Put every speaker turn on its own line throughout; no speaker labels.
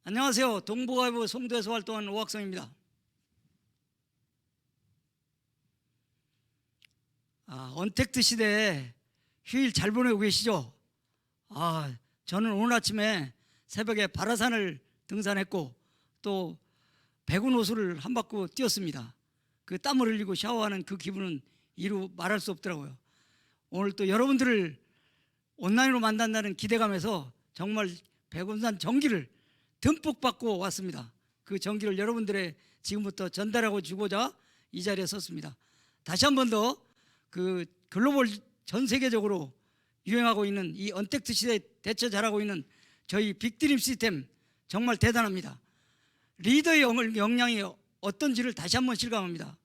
안녕하세요. 동북아부 송도에서 활동하는 오학성입니다. 언택트 시대에 휴일 잘 보내고 계시죠? 저는 오늘 아침에 새벽에 바라산을 등산했고 또 백운 호수를 한 바퀴 뛰었습니다. 그 땀을 흘리고 샤워하는 그 기분은 이루 말할 수 없더라고요. 오늘 또 여러분들을 온라인으로 만난다는 기대감에서 정말 백운산 전기를 듬뿍 받고 왔습니다. 그 전기를 여러분들의 지금부터 전달하고 주고자 이 자리에 섰습니다. 다시 한 번 더 그 글로벌 전 세계적으로 유행하고 있는 이 언택트 시대에 대처 잘하고 있는 저희 빅드림 시스템 정말 대단합니다. 리더의 역량이 어떤지를 다시 한번 실감합니다.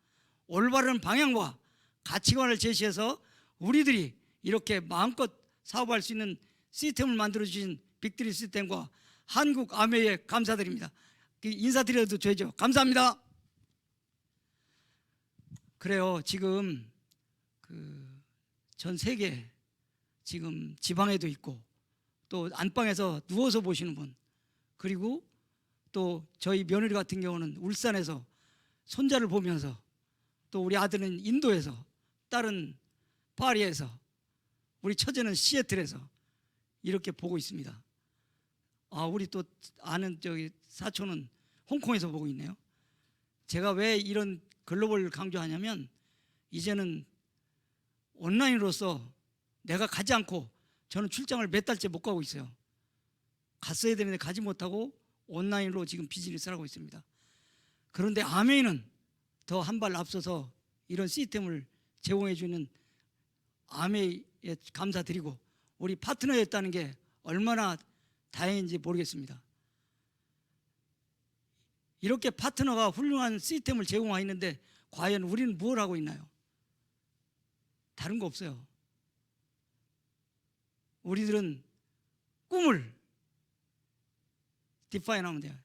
올바른 방향과 가치관을 제시해서 우리들이 이렇게 마음껏 사업할 수 있는 시스템을 만들어주신 빅드림 시스템과 한국 아메에 감사드립니다. 인사드려도 되죠? 감사합니다. 그래요. 지금 전 세계 지금 지방에도 있고 또 안방에서 누워서 보시는 분, 그리고 또 저희 며느리 같은 경우는 울산에서 손자를 보면서, 또 우리 아들은 인도에서, 딸은 파리에서, 우리 처제는 시애틀에서 이렇게 보고 있습니다. 우리 또 아는 저기 사촌은 홍콩에서 보고 있네요. 제가 왜 이런 글로벌을 강조하냐면, 이제는 온라인으로서 내가 가지 않고, 저는 출장을 몇 달째 못 가고 있어요. 갔어야 되는데 가지 못하고 온라인으로 지금 비즈니스를 하고 있습니다. 그런데 아메이는 더 한 발 앞서서 이런 시스템을 제공해 주는 아메이에 감사드리고, 우리 파트너였다는 게 얼마나 다행인지 모르겠습니다. 이렇게 파트너가 훌륭한 시스템을 제공하고 있는데 과연 우리는 뭘 하고 있나요? 다른 거 없어요. 우리들은 꿈을 디파인 하면 돼요.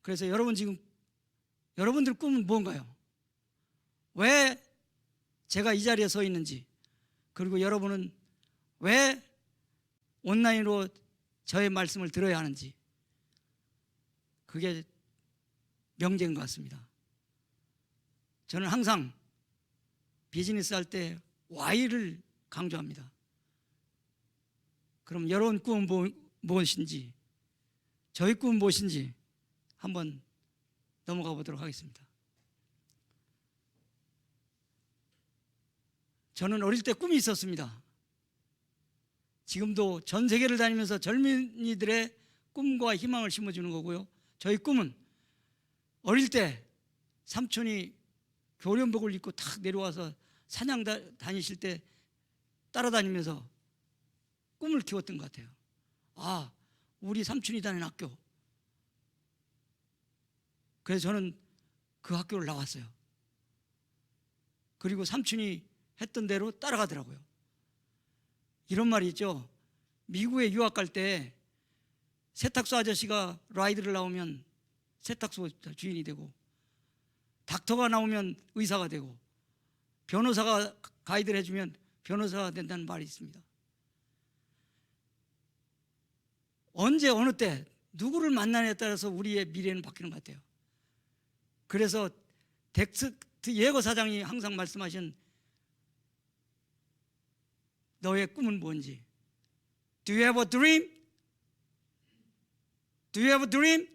그래서 여러분들 꿈은 뭔가요? 왜 제가 이 자리에 서 있는지, 그리고 여러분은 왜 온라인으로 저의 말씀을 들어야 하는지, 그게 명제인 것 같습니다. 저는 항상 비즈니스 할 때 Y를 강조합니다. 그럼 여러분 꿈은 무엇인지, 저희 꿈은 무엇인지 한번 넘어가 보도록 하겠습니다. 저는 어릴 때 꿈이 있었습니다. 지금도 전 세계를 다니면서 젊은이들의 꿈과 희망을 심어주는 거고요. 저희 꿈은 어릴 때 삼촌이 교련복을 입고 탁 내려와서 사냥 다니실 때 따라다니면서 꿈을 키웠던 것 같아요. 우리 삼촌이 다니는 학교. 그래서 저는 그 학교를 나왔어요. 그리고 삼촌이 했던 대로 따라가더라고요. 이런 말이 있죠. 미국에 유학 갈 때 세탁소 아저씨가 라이드를 나오면 세탁소 주인이 되고, 닥터가 나오면 의사가 되고, 변호사가 가이드를 해주면 변호사가 된다는 말이 있습니다. 언제 어느 때 누구를 만나냐에 따라서 우리의 미래는 바뀌는 것 같아요. 그래서 덱스트 예거 사장이 항상 말씀하신 너의 꿈은 뭔지, Do you have a dream? Do you have a dream?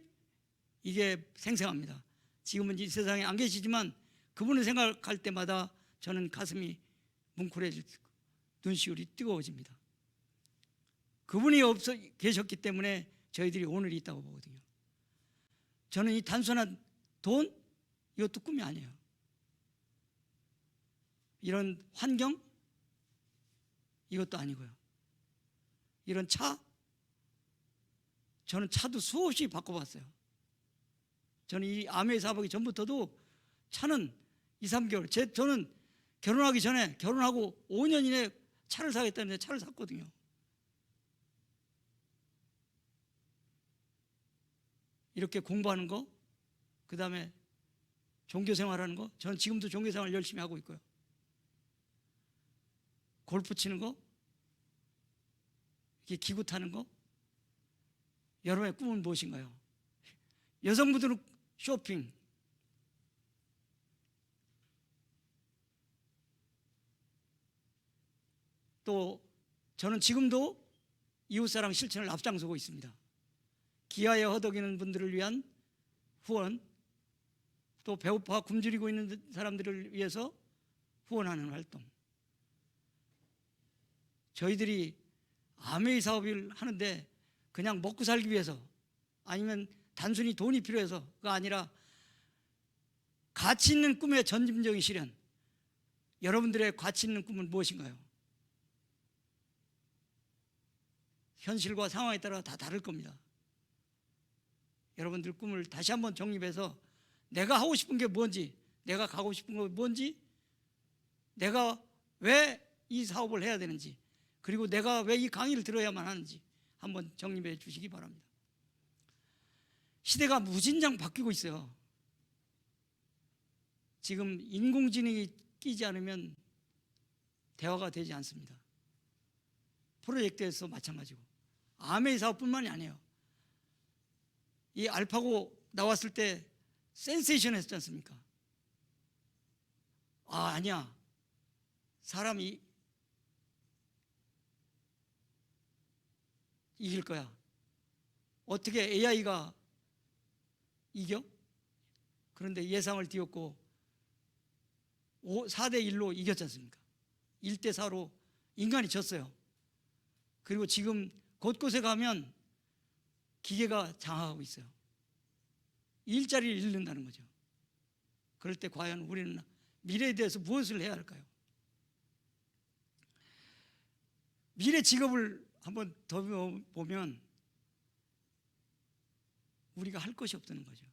이게 생생합니다. 지금은 이 세상에 안 계시지만 그분을 생각할 때마다 저는 가슴이 뭉클해지고 눈시울이 뜨거워집니다. 그분이 계셨기 때문에 저희들이 오늘이 있다고 보거든요. 저는 이 단순한 돈, 이것도 꿈이 아니에요. 이런 환경, 이것도 아니고요. 이런 차, 저는 차도 수없이 바꿔봤어요. 저는 이 아메이 사업하기 전부터도 차는 2, 3개월, 저는 결혼하기 전에, 결혼하고 5년 이내에 차를 사겠다는데 차를 샀거든요. 이렇게 공부하는 거, 그 다음에 종교생활하는 거, 저는 지금도 종교생활 열심히 하고 있고요. 골프 치는 거, 이렇게 기구 타는 거, 여러분의 꿈은 무엇인가요? 여성분들은 쇼핑, 또 저는 지금도 이웃사랑 실천을 앞장서고 있습니다. 기아에 허덕이는 분들을 위한 후원, 또 배고파 굶주리고 있는 사람들을 위해서 후원하는 활동. 저희들이 아메이 사업을 하는데 그냥 먹고 살기 위해서, 아니면 단순히 돈이 필요해서가 아니라 가치 있는 꿈의 전심적인 실현. 여러분들의 가치 있는 꿈은 무엇인가요? 현실과 상황에 따라 다 다를 겁니다. 여러분들 꿈을 다시 한번 정립해서 내가 하고 싶은 게 뭔지, 내가 가고 싶은 거 뭔지, 내가 왜 이 사업을 해야 되는지, 그리고 내가 왜 이 강의를 들어야만 하는지 한번 정립해 주시기 바랍니다. 시대가 무진장 바뀌고 있어요. 지금 인공지능이 끼지 않으면 대화가 되지 않습니다. 프로젝트에서 마찬가지고, 아메이 사업뿐만이 아니에요. 이 알파고 나왔을 때 센세이션 했지 않습니까? 아니야, 사람이 이길 거야. 어떻게 AI가 이겨? 그런데 예상을 뒤엎고 4대 1로 이겼지 않습니까? 1대 4로 인간이 졌어요. 그리고 지금 곳곳에 가면 기계가 장악하고 있어요. 일자리를 잃는다는 거죠. 그럴 때 과연 우리는 미래에 대해서 무엇을 해야 할까요? 미래 직업을 한번 더 보면 우리가 할 것이 없다는 거죠.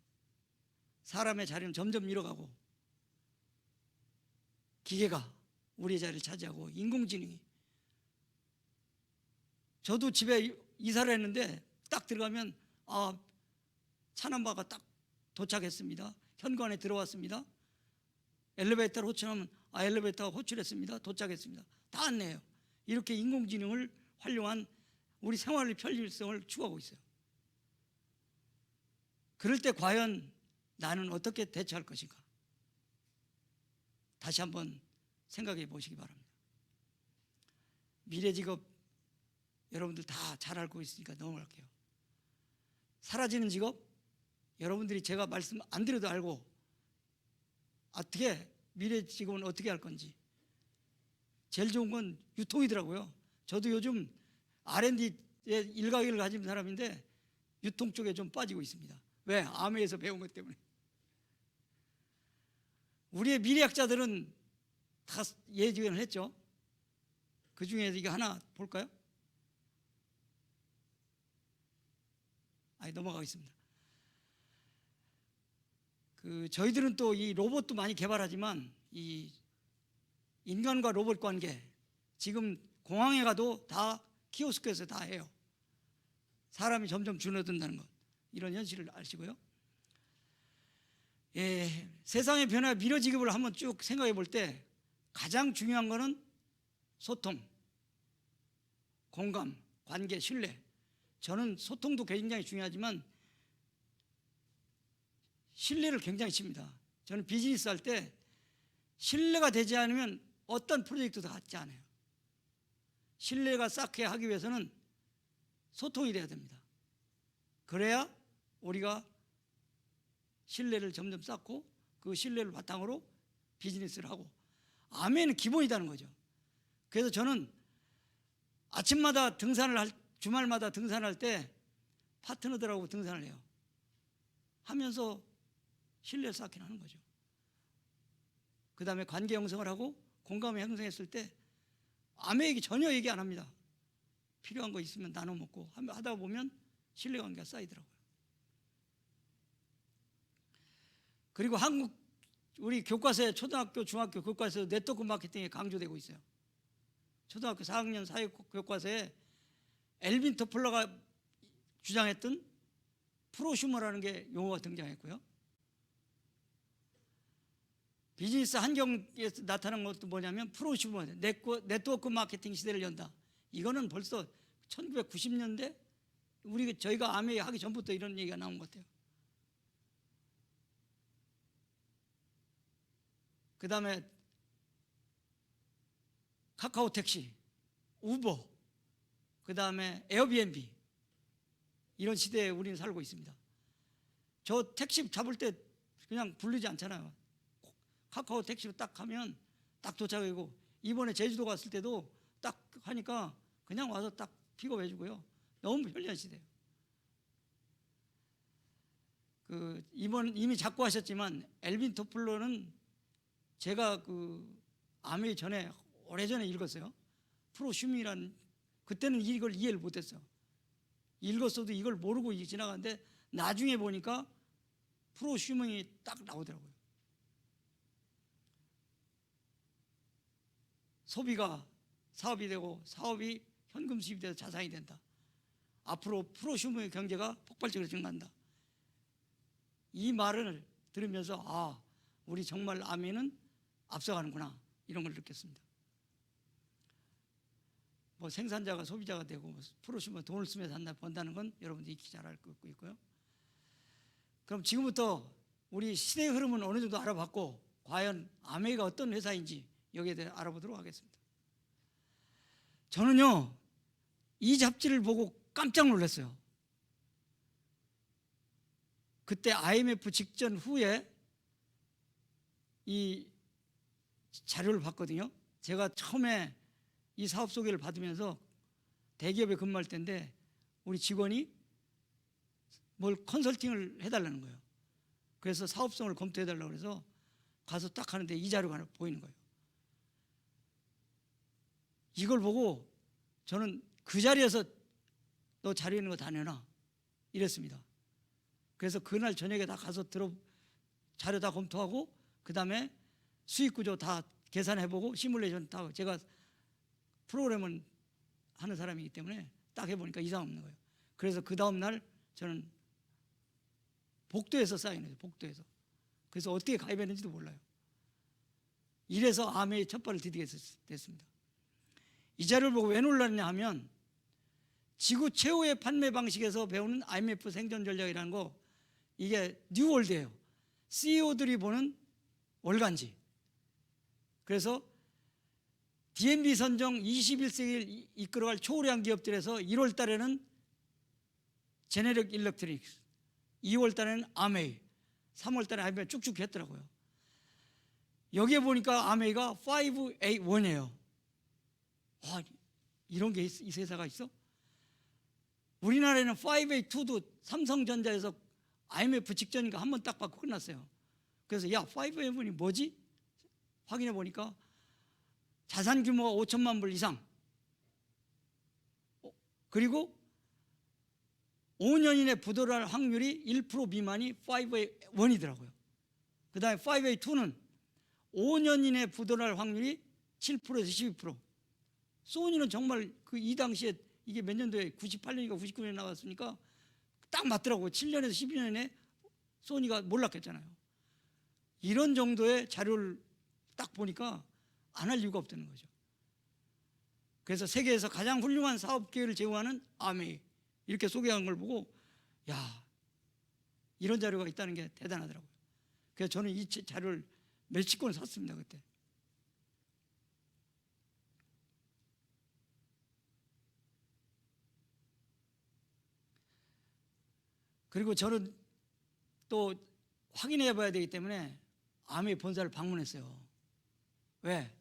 사람의 자리는 점점 잃어가고 기계가 우리의 자리를 차지하고 인공지능이. 저도 집에 이사를 했는데 딱 들어가면 차남바가 딱 도착했습니다. 현관에 들어왔습니다. 엘리베이터를 호출하면 엘리베이터가 호출했습니다. 도착했습니다. 다 안내해요. 이렇게 인공지능을 활용한 우리 생활의 편리성을 추구하고 있어요. 그럴 때 과연 나는 어떻게 대처할 것인가? 다시 한번 생각해 보시기 바랍니다. 미래 직업 여러분들 다 잘 알고 있으니까 넘어갈게요. 사라지는 직업, 여러분들이 제가 말씀 안 드려도 알고 어떻게 미래 직업은 어떻게 할 건지. 제일 좋은 건 유통이더라고요. 저도 요즘 R&D에 일가견을 가진 사람인데 유통 쪽에 좀 빠지고 있습니다. 왜? 아메에서 배운 것 때문에. 우리의 미래학자들은 다 예지원을 했죠. 그 중에 이거 하나 볼까요? 넘어가겠습니다. 저희들은 또 이 로봇도 많이 개발하지만 이 인간과 로봇 관계, 지금 공항에 가도 다 키오스크에서 다 해요. 사람이 점점 줄어든다는 것, 이런 현실을 아시고요. 세상의 변화, 미래 직업을 한번 쭉 생각해 볼 때 가장 중요한 거는 소통, 공감, 관계, 신뢰. 저는 소통도 굉장히 중요하지만 신뢰를 굉장히 칩니다. 저는 비즈니스 할 때 신뢰가 되지 않으면 어떤 프로젝트도 같지 않아요. 신뢰가 쌓게 하기 위해서는 소통이 돼야 됩니다. 그래야 우리가 신뢰를 점점 쌓고 그 신뢰를 바탕으로 비즈니스를 하고, 아멘은 기본이라는 거죠. 그래서 저는 아침마다 주말마다 등산할 때 파트너들하고 등산을 해요. 하면서 신뢰를 쌓긴 하는 거죠. 그 다음에 관계 형성을 하고 공감을 형성했을 때 아메에게 전혀 얘기 안 합니다. 필요한 거 있으면 나눠 먹고 하다 보면 신뢰관계가 쌓이더라고요. 그리고 우리 교과서에, 초등학교, 중학교 교과서에 네트워크 마케팅이 강조되고 있어요. 초등학교 4학년 사회교과서에 엘빈 토플러가 주장했던 프로슈머라는 게 용어가 등장했고요. 비즈니스 환경에서 나타난 것도 뭐냐면 프로슈머, 네트워크 마케팅 시대를 연다. 이거는 벌써 1990년대 저희가 아메이 하기 전부터 이런 얘기가 나온 것 같아요. 그 다음에 카카오 택시, 우버, 그 다음에 에어비앤비, 이런 시대에 우리는 살고 있습니다. 저 택시 잡을 때 그냥 부르지 않잖아요. 카카오 택시로 딱 하면 딱 도착하고, 이번에 제주도 갔을 때도 딱 하니까 그냥 와서 딱 픽업해 주고요. 너무 편리한 시대예요. 이미 작고 하셨지만 엘빈 토플러는 제가 아메이 전에 오래전에 읽었어요. 프로슈밍이라는, 그때는 이걸 이해를 못했어요. 읽었어도 이걸 모르고 지나갔는데 나중에 보니까 프로슈밍이 딱 나오더라고요. 소비가 사업이 되고 사업이 현금 수입이 돼서 자산이 된다. 앞으로 프로슈머의 경제가 폭발적으로 증가한다. 이 말을 들으면서 우리 정말 아메이는 앞서가는구나, 이런 걸 느꼈습니다. 뭐 생산자가 소비자가 되고 프로슈머 돈을 쓰면서 번다는 건 여러분들이 익히 잘 알고 있고요. 그럼 지금부터 우리 시대의 흐름은 어느 정도 알아봤고, 과연 아메이가 어떤 회사인지 여기에 대해 알아보도록 하겠습니다. 저는요, 이 잡지를 보고 깜짝 놀랐어요. 그때 IMF 직전 후에 이 자료를 봤거든요. 제가 처음에 이 사업 소개를 받으면서 대기업에 근무할 때인데, 우리 직원이 뭘 컨설팅을 해달라는 거예요. 그래서 사업성을 검토해달라고 그래서 가서 딱 하는데 이 자료가 하나 보이는 거예요. 이걸 보고 저는 그 자리에서 너 자료 있는 거 다 내놔, 이랬습니다. 그래서 그날 저녁에 다 가서 자료 다 검토하고, 그 다음에 수익구조 다 계산해보고 시뮬레이션 다, 제가 프로그램을 하는 사람이기 때문에 딱 해보니까 이상 없는 거예요. 그래서 그 다음날 저는 복도에서 사인해요. 복도에서. 그래서 어떻게 가입했는지도 몰라요. 이래서 아메이 첫 발을 디디게 됐습니다. 이 자료를 보고 왜 놀랐냐 하면, 지구 최후의 판매 방식에서 배우는 IMF 생존 전략이라는 거, 이게 뉴월드예요. CEO들이 보는 월간지. 그래서 DNB 선정 21세기를 이끌어갈 초우량 기업들에서 1월 달에는 제네릭 일렉트릭스, 2월 달에는 아메이, 3월 달에 아메이 쭉쭉 했더라고요. 여기에 보니까 아메이가 581이에요. 이런 게 이 회사가 있어? 우리나라에는 582도 삼성전자에서 IMF 직전인가 한 번 딱 받고 끝났어요. 그래서 581이 뭐지? 확인해 보니까 자산 규모가 5천만 불 이상, 그리고 5년 이내 부도날 확률이 1% 미만이 581이더라고요. 그 다음에 582는 5년 이내 부도날 확률이 7%에서 12%. 소니는 정말 이 당시에, 이게 몇 년도에 98년인가 99년에 나왔으니까 딱 맞더라고요. 7년에서 12년에 소니가 몰락했잖아요. 이런 정도의 자료를 딱 보니까 안 할 이유가 없다는 거죠. 그래서 세계에서 가장 훌륭한 사업 기회를 제공하는 아메이, 이렇게 소개한 걸 보고 이런 자료가 있다는 게 대단하더라고요. 그래서 저는 이 자료를 몇십 권을 샀습니다, 그때. 그리고 저는 또 확인해 봐야 되기 때문에 아메이 본사를 방문했어요. 왜?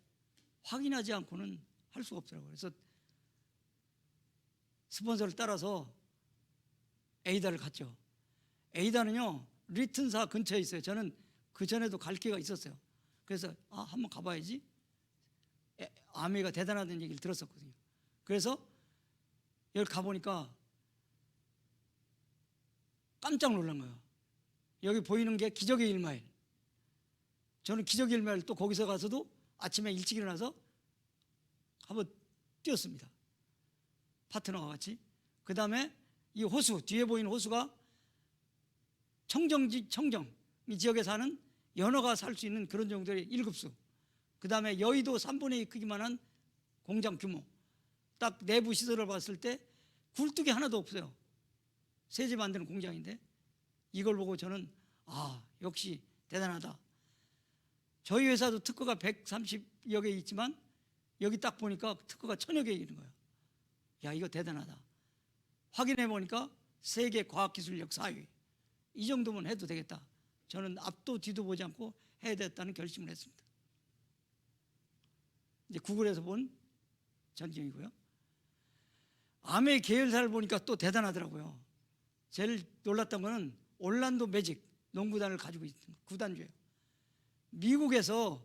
확인하지 않고는 할 수가 없더라고요. 그래서 스폰서를 따라서 에이다를 갔죠. 에이다는요, 리튼사 근처에 있어요. 저는 그 전에도 갈 기회가 있었어요. 그래서 한번 가봐야지. 아메이가 대단하다는 얘기를 들었었거든요. 그래서 여기 가보니까 깜짝 놀란 거예요. 여기 보이는 게 기적의 1마일. 저는 기적의 1마일 또 거기서 가서도 아침에 일찍 일어나서 한번 뛰었습니다. 파트너와 같이. 그 다음에 이 호수, 뒤에 보이는 호수가 청정 이 지역에 사는 연어가 살 수 있는 그런 정도의 1급수. 그 다음에 여의도 3분의 2 크기만한 공장 규모. 딱 내부 시설을 봤을 때 굴뚝이 하나도 없어요. 세제 만드는 공장인데 이걸 보고 저는 역시 대단하다. 저희 회사도 특허가 130여 개 있지만 여기 딱 보니까 특허가 1000여 개 있는 거예요. 야, 이거 대단하다. 확인해 보니까 세계 과학기술력 4위. 이 정도면 해도 되겠다. 저는 앞도 뒤도 보지 않고 해야 되겠다는 결심을 했습니다. 이제 구글에서 본 전경이고요. 아메 계열사를 보니까 또 대단하더라고요. 제일 놀랐던 거는 올란도 매직 농구단을 가지고 있는 구단주예요. 미국에서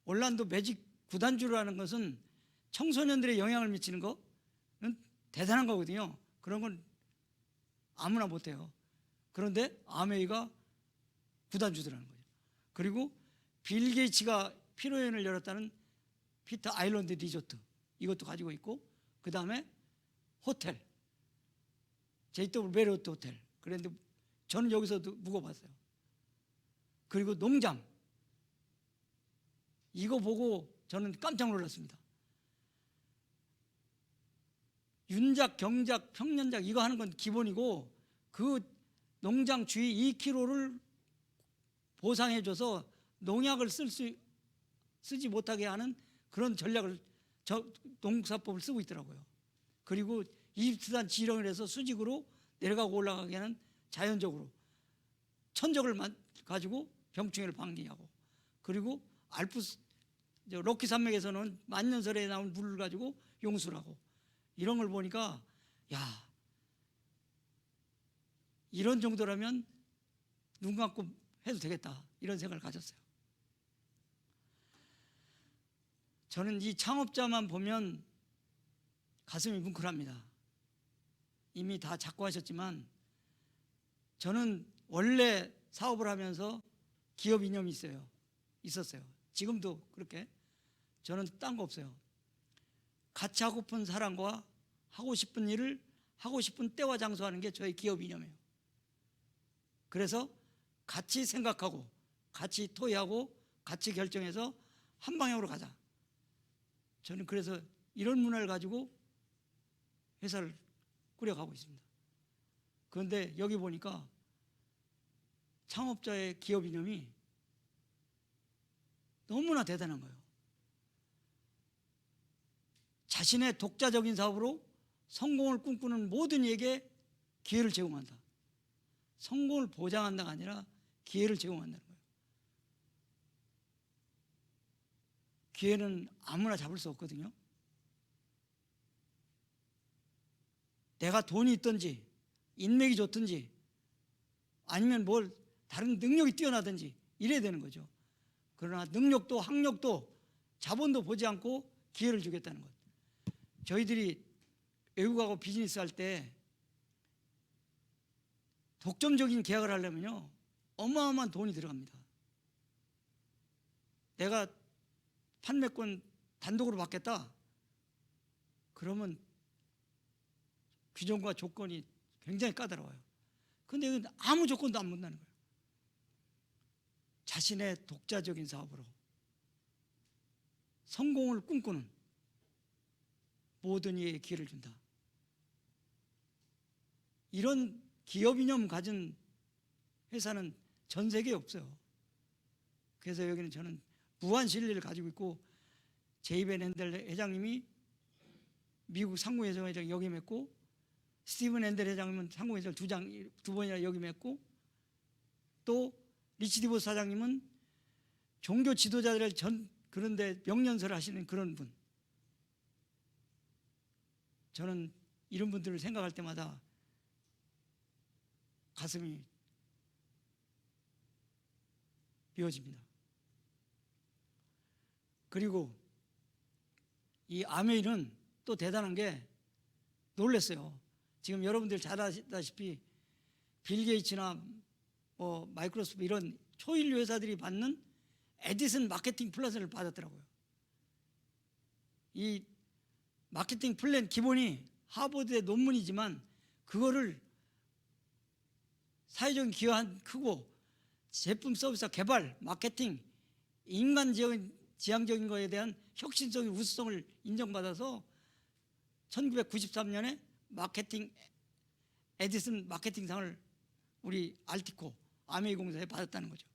올란도 매직 구단주라는 것은 청소년들의 영향을 미치는 거는 대단한 거거든요. 그런 건 아무나 못해요. 그런데 아메이가 구단주더라는 거죠. 그리고 빌 게이츠가 피로연을 열었다는 피터 아일랜드 리조트 이것도 가지고 있고, 그 다음에 호텔 JW 메리어트 호텔. 그런데 저는 여기서도 묵어봤어요. 그리고 농장, 이거 보고 저는 깜짝 놀랐습니다. 윤작, 경작, 평년작 이거 하는 건 기본이고 그 농장 주위 2km를 보상해줘서 농약을 쓰지 못하게 하는 그런 전략을, 농사법을 쓰고 있더라고요. 그리고 이집트산 지렁이를 해서 수직으로 내려가고 올라가게 하는 자연적으로 천적을 가지고 병충해를 방지하고, 그리고 로키 산맥에서는 만년설에 나온 물을 가지고 용수를 하고, 이런 걸 보니까 야, 이런 정도라면 눈 감고 해도 되겠다 이런 생각을 가졌어요. 저는 이 창업자만 보면 가슴이 뭉클합니다. 이미 다 작고 하셨지만 저는 원래 사업을 하면서 기업 이념이 있었어요. 지금도 그렇게. 저는 딴 거 없어요. 같이 하고픈 사람과 하고 싶은 일을 하고 싶은 때와 장소하는 게 저의 기업 이념이에요. 그래서 같이 생각하고 같이 토의하고 같이 결정해서 한 방향으로 가자. 저는 그래서 이런 문화를 가지고 회사를 꾸려가고 있습니다. 그런데 여기 보니까 창업자의 기업 이념이 너무나 대단한 거예요. 자신의 독자적인 사업으로 성공을 꿈꾸는 모든 이에게 기회를 제공한다. 성공을 보장한다가 아니라 기회를 제공한다는 거예요. 기회는 아무나 잡을 수 없거든요. 내가 돈이 있든지 인맥이 좋든지 아니면 다른 능력이 뛰어나든지 이래야 되는 거죠. 그러나 능력도 학력도 자본도 보지 않고 기회를 주겠다는 것. 저희들이 외국하고 비즈니스 할 때 독점적인 계약을 하려면요 어마어마한 돈이 들어갑니다. 내가 판매권 단독으로 받겠다 그러면 규정과 조건이 굉장히 까다로워요. 그런데 이건 아무 조건도 안 묻는 거예요. 자신의 독자적인 사업으로 성공을 꿈꾸는 모든 이에게 기회를 준다. 이런 기업 이념 가진 회사는 전 세계에 없어요. 그래서 여기는 저는 무한 신뢰를 가지고 있고, 제이벤 핸델 회장님이 미국 상무회장 역임했고, 스티븐 핸델 회장님은 상무회장 두 번이나 역임했고, 또 리치 디보스 사장님은 종교 지도자들을 그런데 명년설을 하시는 그런 분. 저는 이런 분들을 생각할 때마다 가슴이 미어집니다. 그리고 이 아메이는 또 대단한 게 놀랐어요. 지금 여러분들 잘 아시다시피 빌 게이츠나 마이크로소프트 이런 초일류 회사들이 받는 에디슨 마케팅 플랜을 받았더라고요. 이 마케팅 플랜 기본이 하버드의 논문이지만 그거를 사회적인 기여한 크고 제품 서비스 개발, 마케팅, 지향적인 거에 대한 혁신적인 우수성을 인정받아서 1993년에 마케팅 에디슨 마케팅상을 우리 알티코 아메이 공사에 받았다는 거죠.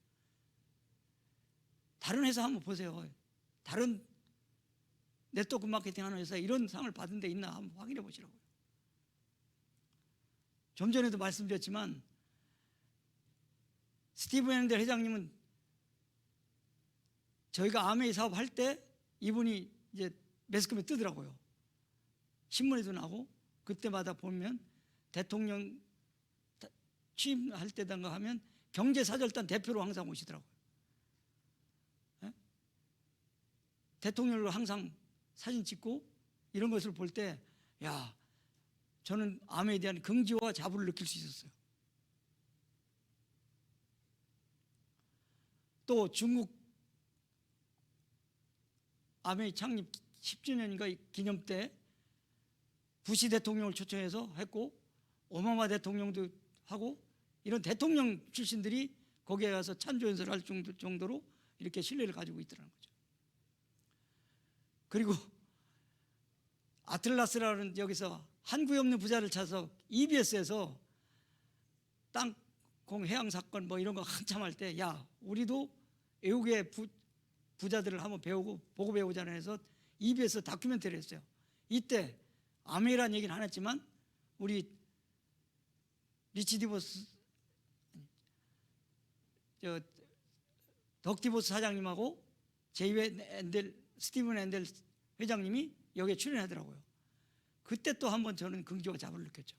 다른 회사 한번 보세요. 다른 네트워크 마케팅 하는 회사에 이런 상을 받은 데 있나 한번 확인해 보시라고요. 좀 전에도 말씀드렸지만 스티븐 앤델 회장님은 저희가 아메이 사업 할 때 이분이 이제 매스컴에 뜨더라고요. 신문에도 나고, 그때마다 보면 대통령 취임할 때든가 하면 경제사절단 대표로 항상 오시더라고요. 예? 대통령으로 항상 사진 찍고 이런 것을 볼 때, 야, 저는 아메에 대한 긍지와 자부를 느낄 수 있었어요. 또 중국 아메이 창립 10주년인가 기념 때 부시 대통령을 초청해서 했고, 오바마 대통령도 하고, 이런 대통령 출신들이 거기에 가서 찬조 연설을 할 정도로 이렇게 신뢰를 가지고 있더라는 거죠. 그리고 아틀라스라는 여기서 한국에 없는 부자를 찾아서 EBS에서 땅콩 해양 사건 뭐 이런 거 한참 할 때, 야, 우리도 외국의 부자들을 한번 배우고 보고 배우자는 해서 EBS 다큐멘터리를 했어요. 이때 아메이라는 얘기는 안 했지만 우리 리치 디보스, 덕 디보스 사장님하고 스티븐 앤델 회장님이 여기에 출연하더라고요. 그때 또 한번 저는 긍지와 자부를 느꼈죠.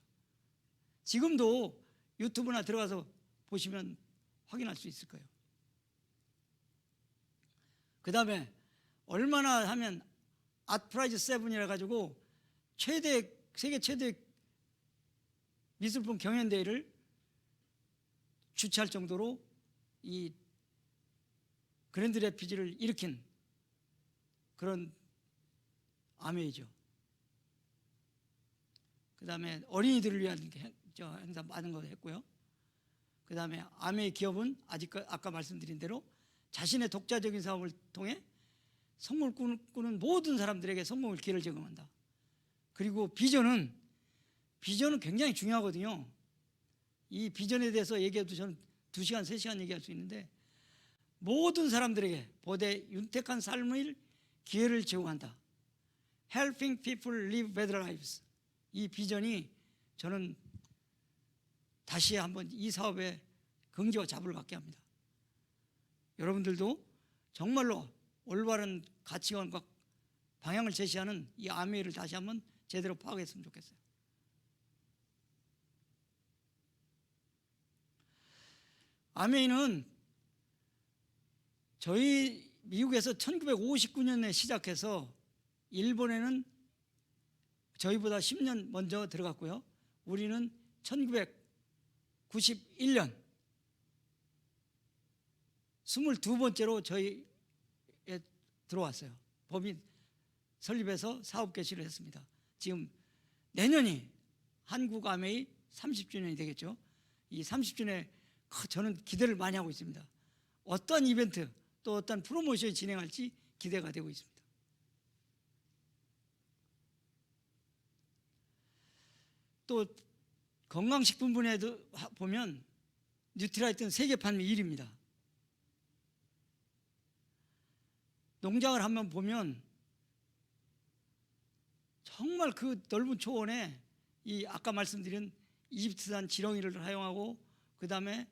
지금도 유튜브나 들어가서 보시면 확인할 수 있을 거예요. 그 다음에 얼마나 하면 아트프라이즈 7이라 가지고 세계 최대 미술품 경연대회를 주최할 정도로 이 그랜드 래피즈를 일으킨 그런 아메이죠. 그 다음에 어린이들을 위한 행사 많은 거 했고요. 그 다음에 아메이 기업은 아까 말씀드린 대로 자신의 독자적인 사업을 통해 성공을 꾸는 모든 사람들에게 성공을 기회를 제공한다. 그리고 비전은 굉장히 중요하거든요. 이 비전에 대해서 얘기해도 저는 2시간, 3시간 얘기할 수 있는데, 모든 사람들에게 보다 윤택한 삶의 기회를 제공한다. Helping people live better lives. 이 비전이 저는 다시 한번 이 사업에 긍지와 자부를 갖게 합니다. 여러분들도 정말로 올바른 가치관과 방향을 제시하는 이 아메이를 다시 한번 제대로 파악했으면 좋겠어요. 아메이는 저희 미국에서 1959년에 시작해서 일본에는 저희보다 10년 먼저 들어갔고요. 우리는 1991년 22번째로 저희에 들어왔어요. 법인 설립해서 사업 개시를 했습니다. 지금 내년이 한국 아메이 30주년이 되겠죠. 이 30주년에 저는 기대를 많이 하고 있습니다. 어떤 이벤트 또 어떤 프로모션이 진행할지 기대가 되고 있습니다. 또 건강식품 분야에도 보면 뉴트라이트는 세계 판매 1위입니다. 농장을 한번 보면 정말 그 넓은 초원에 이 아까 말씀드린 이집트산 지렁이를 활용하고, 그 다음에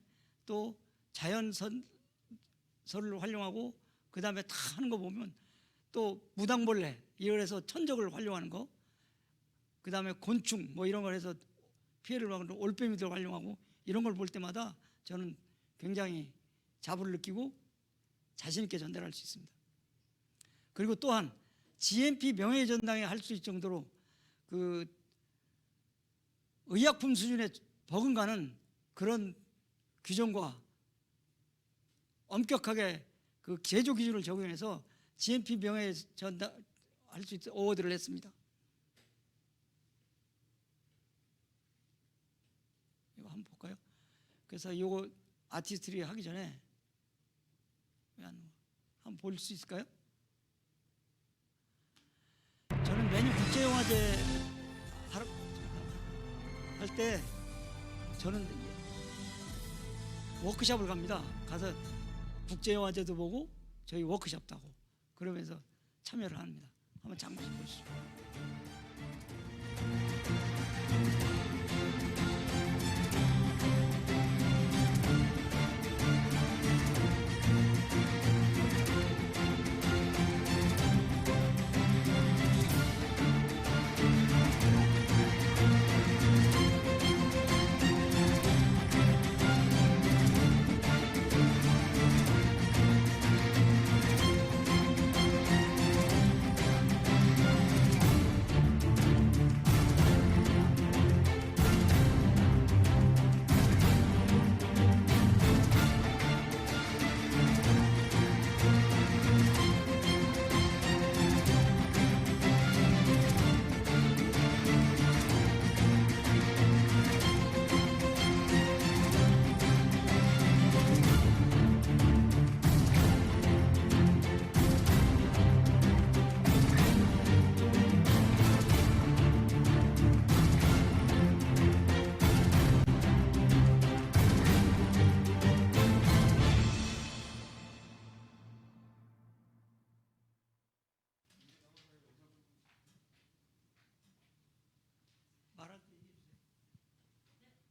또 자연선을 활용하고, 그 다음에 다 하는 거 보면 또 무당벌레 이걸 해서 천적을 활용하는 거, 그 다음에 곤충 뭐 이런 걸 해서 피해를 막는 올빼미들 활용하고, 이런 걸 볼 때마다 저는 굉장히 자부를 느끼고 자신 있게 전달할 수 있습니다. 그리고 또한 GMP 명예 전당에 할 수 있을 정도로 그 의약품 수준에 버금가는 그런 규정과 엄격하게 그 제조 기준을 적용해서 GMP 명예 전당 할 수 있도록 어워드를 했습니다. 이거 한번 볼까요? 그래서 이거 아티스트리 하기 전에 한번 볼 수 있을까요? 저는 매년 국제영화제 할 때 저는 워크숍을 갑니다. 가서 국제영화제도 보고 저희 워크숍도 하고 그러면서 참여를 합니다. 한번 장보시 보시죠.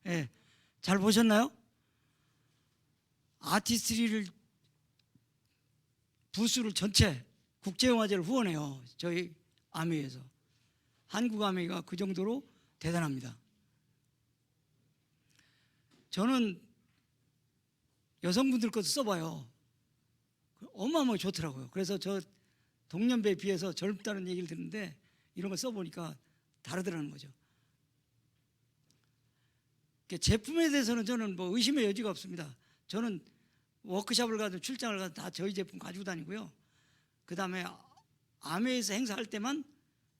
예, 잘 보셨나요? 아티스트리를 부스를 전체 국제영화제를 후원해요. 저희 아미에서. 한국 아미가 그 정도로 대단합니다. 저는 여성분들 것도 써봐요. 어마어마하게 좋더라고요. 그래서 저 동년배에 비해서 젊다는 얘기를 듣는데 이런 거 써보니까 다르더라는 거죠. 제품에 대해서는 저는 뭐 의심의 여지가 없습니다. 저는 워크숍을 가든 출장을 가든 다 저희 제품 가지고 다니고요. 그 다음에 아메에서 행사할 때만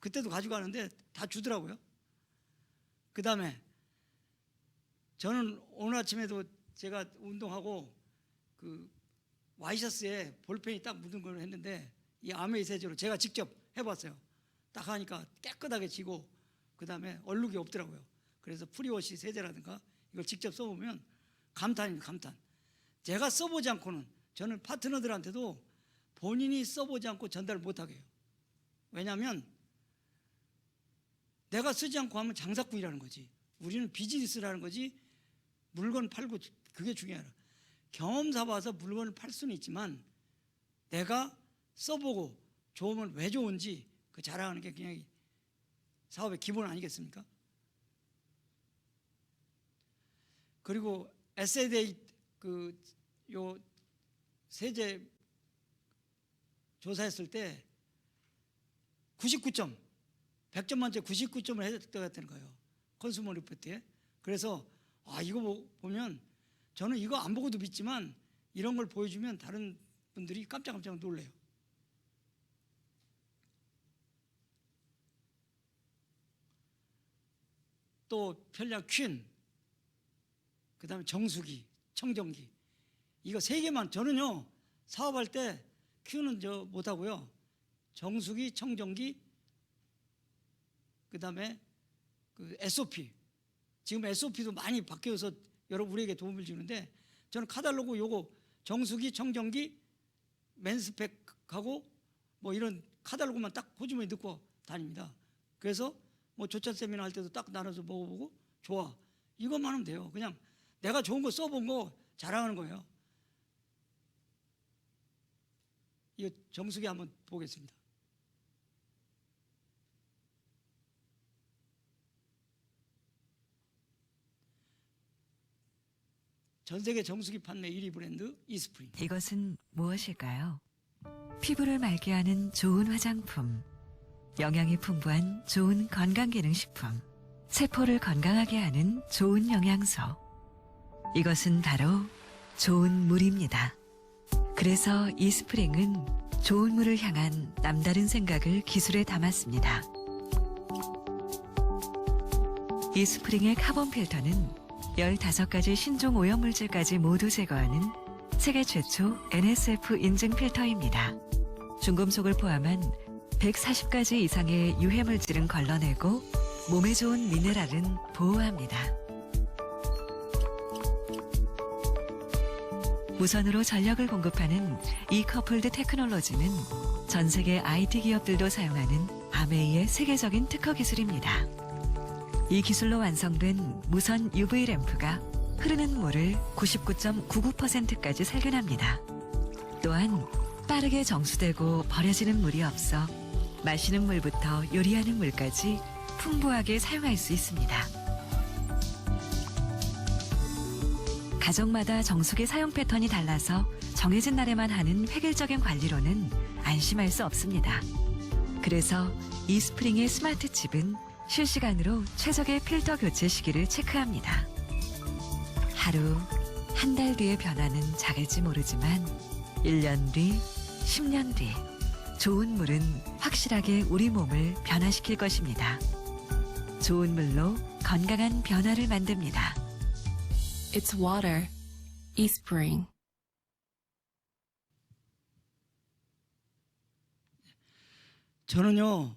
그때도 가지고 가는데 다 주더라고요. 그 다음에 저는 오늘 아침에도 제가 운동하고 그 와이셔츠에 볼펜이 딱 묻은 걸 했는데 이 아메이 세제로 제가 직접 해봤어요. 딱 하니까 깨끗하게 지고 그 다음에 얼룩이 없더라고요. 그래서 프리워시 세제라든가 이걸 직접 써보면 감탄입니다. 감탄. 제가 써보지 않고는 저는 파트너들한테도 본인이 써보지 않고 전달을 못하게 해요. 왜냐하면 내가 쓰지 않고 하면 장사꾼이라는 거지. 우리는 비즈니스라는 거지. 물건 팔고 그게 중요하다. 경험 삼아서 물건을 팔 수는 있지만 내가 써보고 좋으면 왜 좋은지 그 자랑하는 게 그냥 사업의 기본 아니겠습니까? 그리고 SADA 요 세제 조사했을 때 99점, 100점 만점에 99점을 했다는 거예요. 컨슈머 리포트에. 그래서 이거 보면 저는 이거 안 보고도 믿지만 이런 걸 보여주면 다른 분들이 깜짝깜짝 놀래요. 또 편리한 퀸, 그 다음에 정수기, 청정기, 이거 세 개만. 저는요 사업할 때 큐는 저 못하고요, 정수기, 청정기, 그 다음에 그 SOP. 지금 SOP도 많이 바뀌어서 여러분 우리에게 도움을 주는데 저는 카탈로그 요거 정수기, 청정기, 맨스펙하고 뭐 이런 카탈로그만 딱 호주머니에 넣고 다닙니다. 그래서 뭐 조찬 세미나 할 때도 딱 나눠서 먹어보고 좋아, 이것만 하면 돼요. 그냥 내가 좋은 거 써본 거 자랑하는 거예요. 이거 정수기 한번 보겠습니다. 전 세계 정수기 판매 1위 브랜드 이스프링.
이것은 무엇일까요? 피부를 맑게 하는 좋은 화장품, 영양이 풍부한 좋은 건강기능식품, 세포를 건강하게 하는 좋은 영양소. 이것은 바로 좋은 물입니다. 그래서 이스프링은 좋은 물을 향한 남다른 생각을 기술에 담았습니다. 이스프링의 카본 필터는 15가지 신종 오염물질까지 모두 제거하는 세계 최초 NSF 인증 필터입니다. 중금속을 포함한 140가지 이상의 유해물질은 걸러내고 몸에 좋은 미네랄은 보호합니다. 무선으로 전력을 공급하는 이커플드 테크놀로지는 전 세계 IT 기업들도 사용하는 아메이의 세계적인 특허 기술입니다. 이 기술로 완성된 무선 UV 램프가 흐르는 물을 99.99%까지 살균합니다. 또한 빠르게 정수되고 버려지는 물이 없어 마시는 물부터 요리하는 물까지 풍부하게 사용할 수 있습니다. 가정마다 정수기 사용 패턴이 달라서 정해진 날에만 하는 획일적인 관리로는 안심할 수 없습니다. 그래서 이스프링의 스마트 칩은 실시간으로 최적의 필터 교체 시기를 체크합니다. 하루, 한 달 뒤의 변화는 작을지 모르지만 1년 뒤, 10년 뒤 좋은 물은 확실하게 우리 몸을 변화시킬 것입니다. 좋은 물로 건강한 변화를 만듭니다.
It's water. eSpring.
저는요,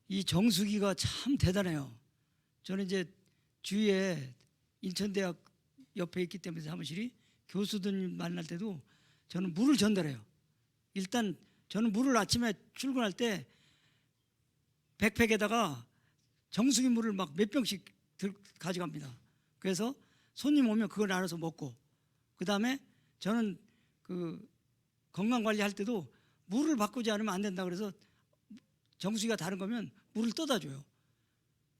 이 정수기가 참 대단해요. 저는 이제 주위에 인천대학 옆에 있기 때문에 사무실이 교수들 만날 때도 저는 물을 전달해요. 일단 저는 물을 아침에 출근할 때 백팩에다가 정수기 물을 막 몇 병씩 가져갑니다. 그래서 손님 오면 그걸 알아서 먹고, 그 다음에 저는 그 건강 관리할 때도 물을 바꾸지 않으면 안 된다 그래서 정수기가 다른 거면 물을 떠다 줘요.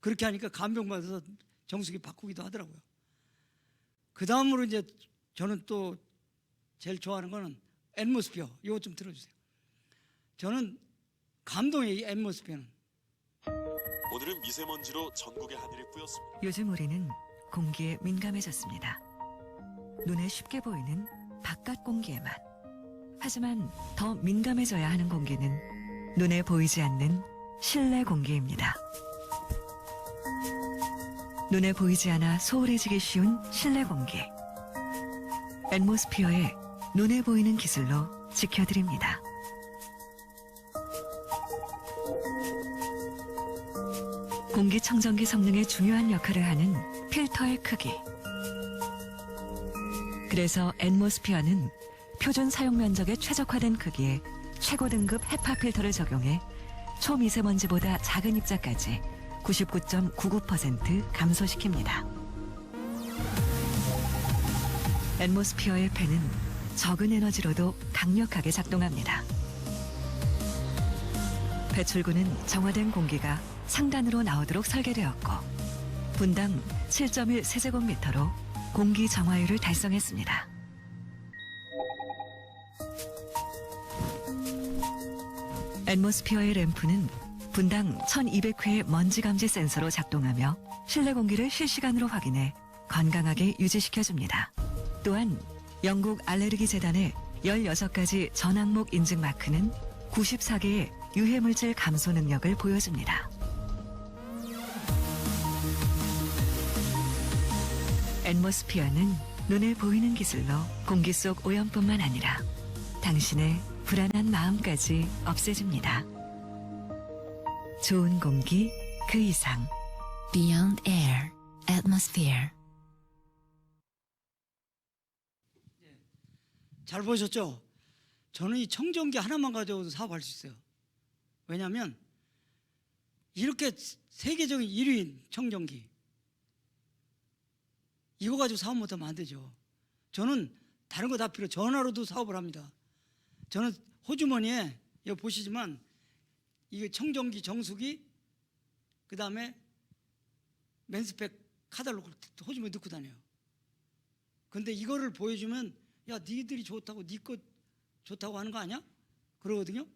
그렇게 하니까 감병 받아서 정수기 바꾸기도 하더라고요. 그 다음으로 이제 저는 또 제일 좋아하는 거는 앰모스피어. 이거 좀 들어주세요. 저는 감동의 이 앰모스피어는.
오늘은 미세먼지로 전국의 하늘이 뿌였습니다.
요즘 우리는 공기에 민감해졌습니다. 눈에 쉽게 보이는 바깥 공기의 맛. 하지만 더 민감해져야 하는 공기는 눈에 보이지 않는 실내 공기입니다. 눈에 보이지 않아 소홀해지기 쉬운 실내 공기. 앰모스피어의 눈에 보이는 기술로 지켜드립니다. 공기청정기 성능에 중요한 역할을 하는 필터의 크기. 그래서 앰모스피어는 표준 사용 면적에 최적화된 크기의 최고 등급 헤파 필터를 적용해 초미세먼지보다 작은 입자까지 99.99% 감소시킵니다. 앰모스피어의 팬은 적은 에너지로도 강력하게 작동합니다. 배출구는 정화된 공기가 상단으로 나오도록 설계되었고 분당 7.1 세제곱미터로 공기 정화율을 달성했습니다. 앰모스피어의 램프는 분당 1200회의 먼지 감지 센서로 작동하며 실내 공기를 실시간으로 확인해 건강하게 유지시켜줍니다. 또한 영국 알레르기 재단의 16가지 전항목 인증 마크는 94개의 유해물질 감소 능력을 보여줍니다. 앰모스피어는 눈에 보이는 기술로 공기 속 오염뿐만 아니라 당신의 불안한 마음까지 없애줍니다. 좋은 공기 그 이상.
Beyond air. atmosphere.
잘 보셨죠? 저는 이 청정기 하나만 가져도 사업할 수 있어요. 왜냐하면 이렇게 세계적인 1위인 청정기, 이거 가지고 사업 못하면 안 되죠. 저는 다른 거 다 필요, 전화로도 사업을 합니다. 저는 호주머니에 여기 보시지만 이게 청정기, 정수기, 그 다음에 맨스팩 카달로그 호주머니에 넣고 다녀요. 근데 이거를 보여주면 야, 니들이 좋다고, 니 거 좋다고 하는 거 아니야? 그러거든요.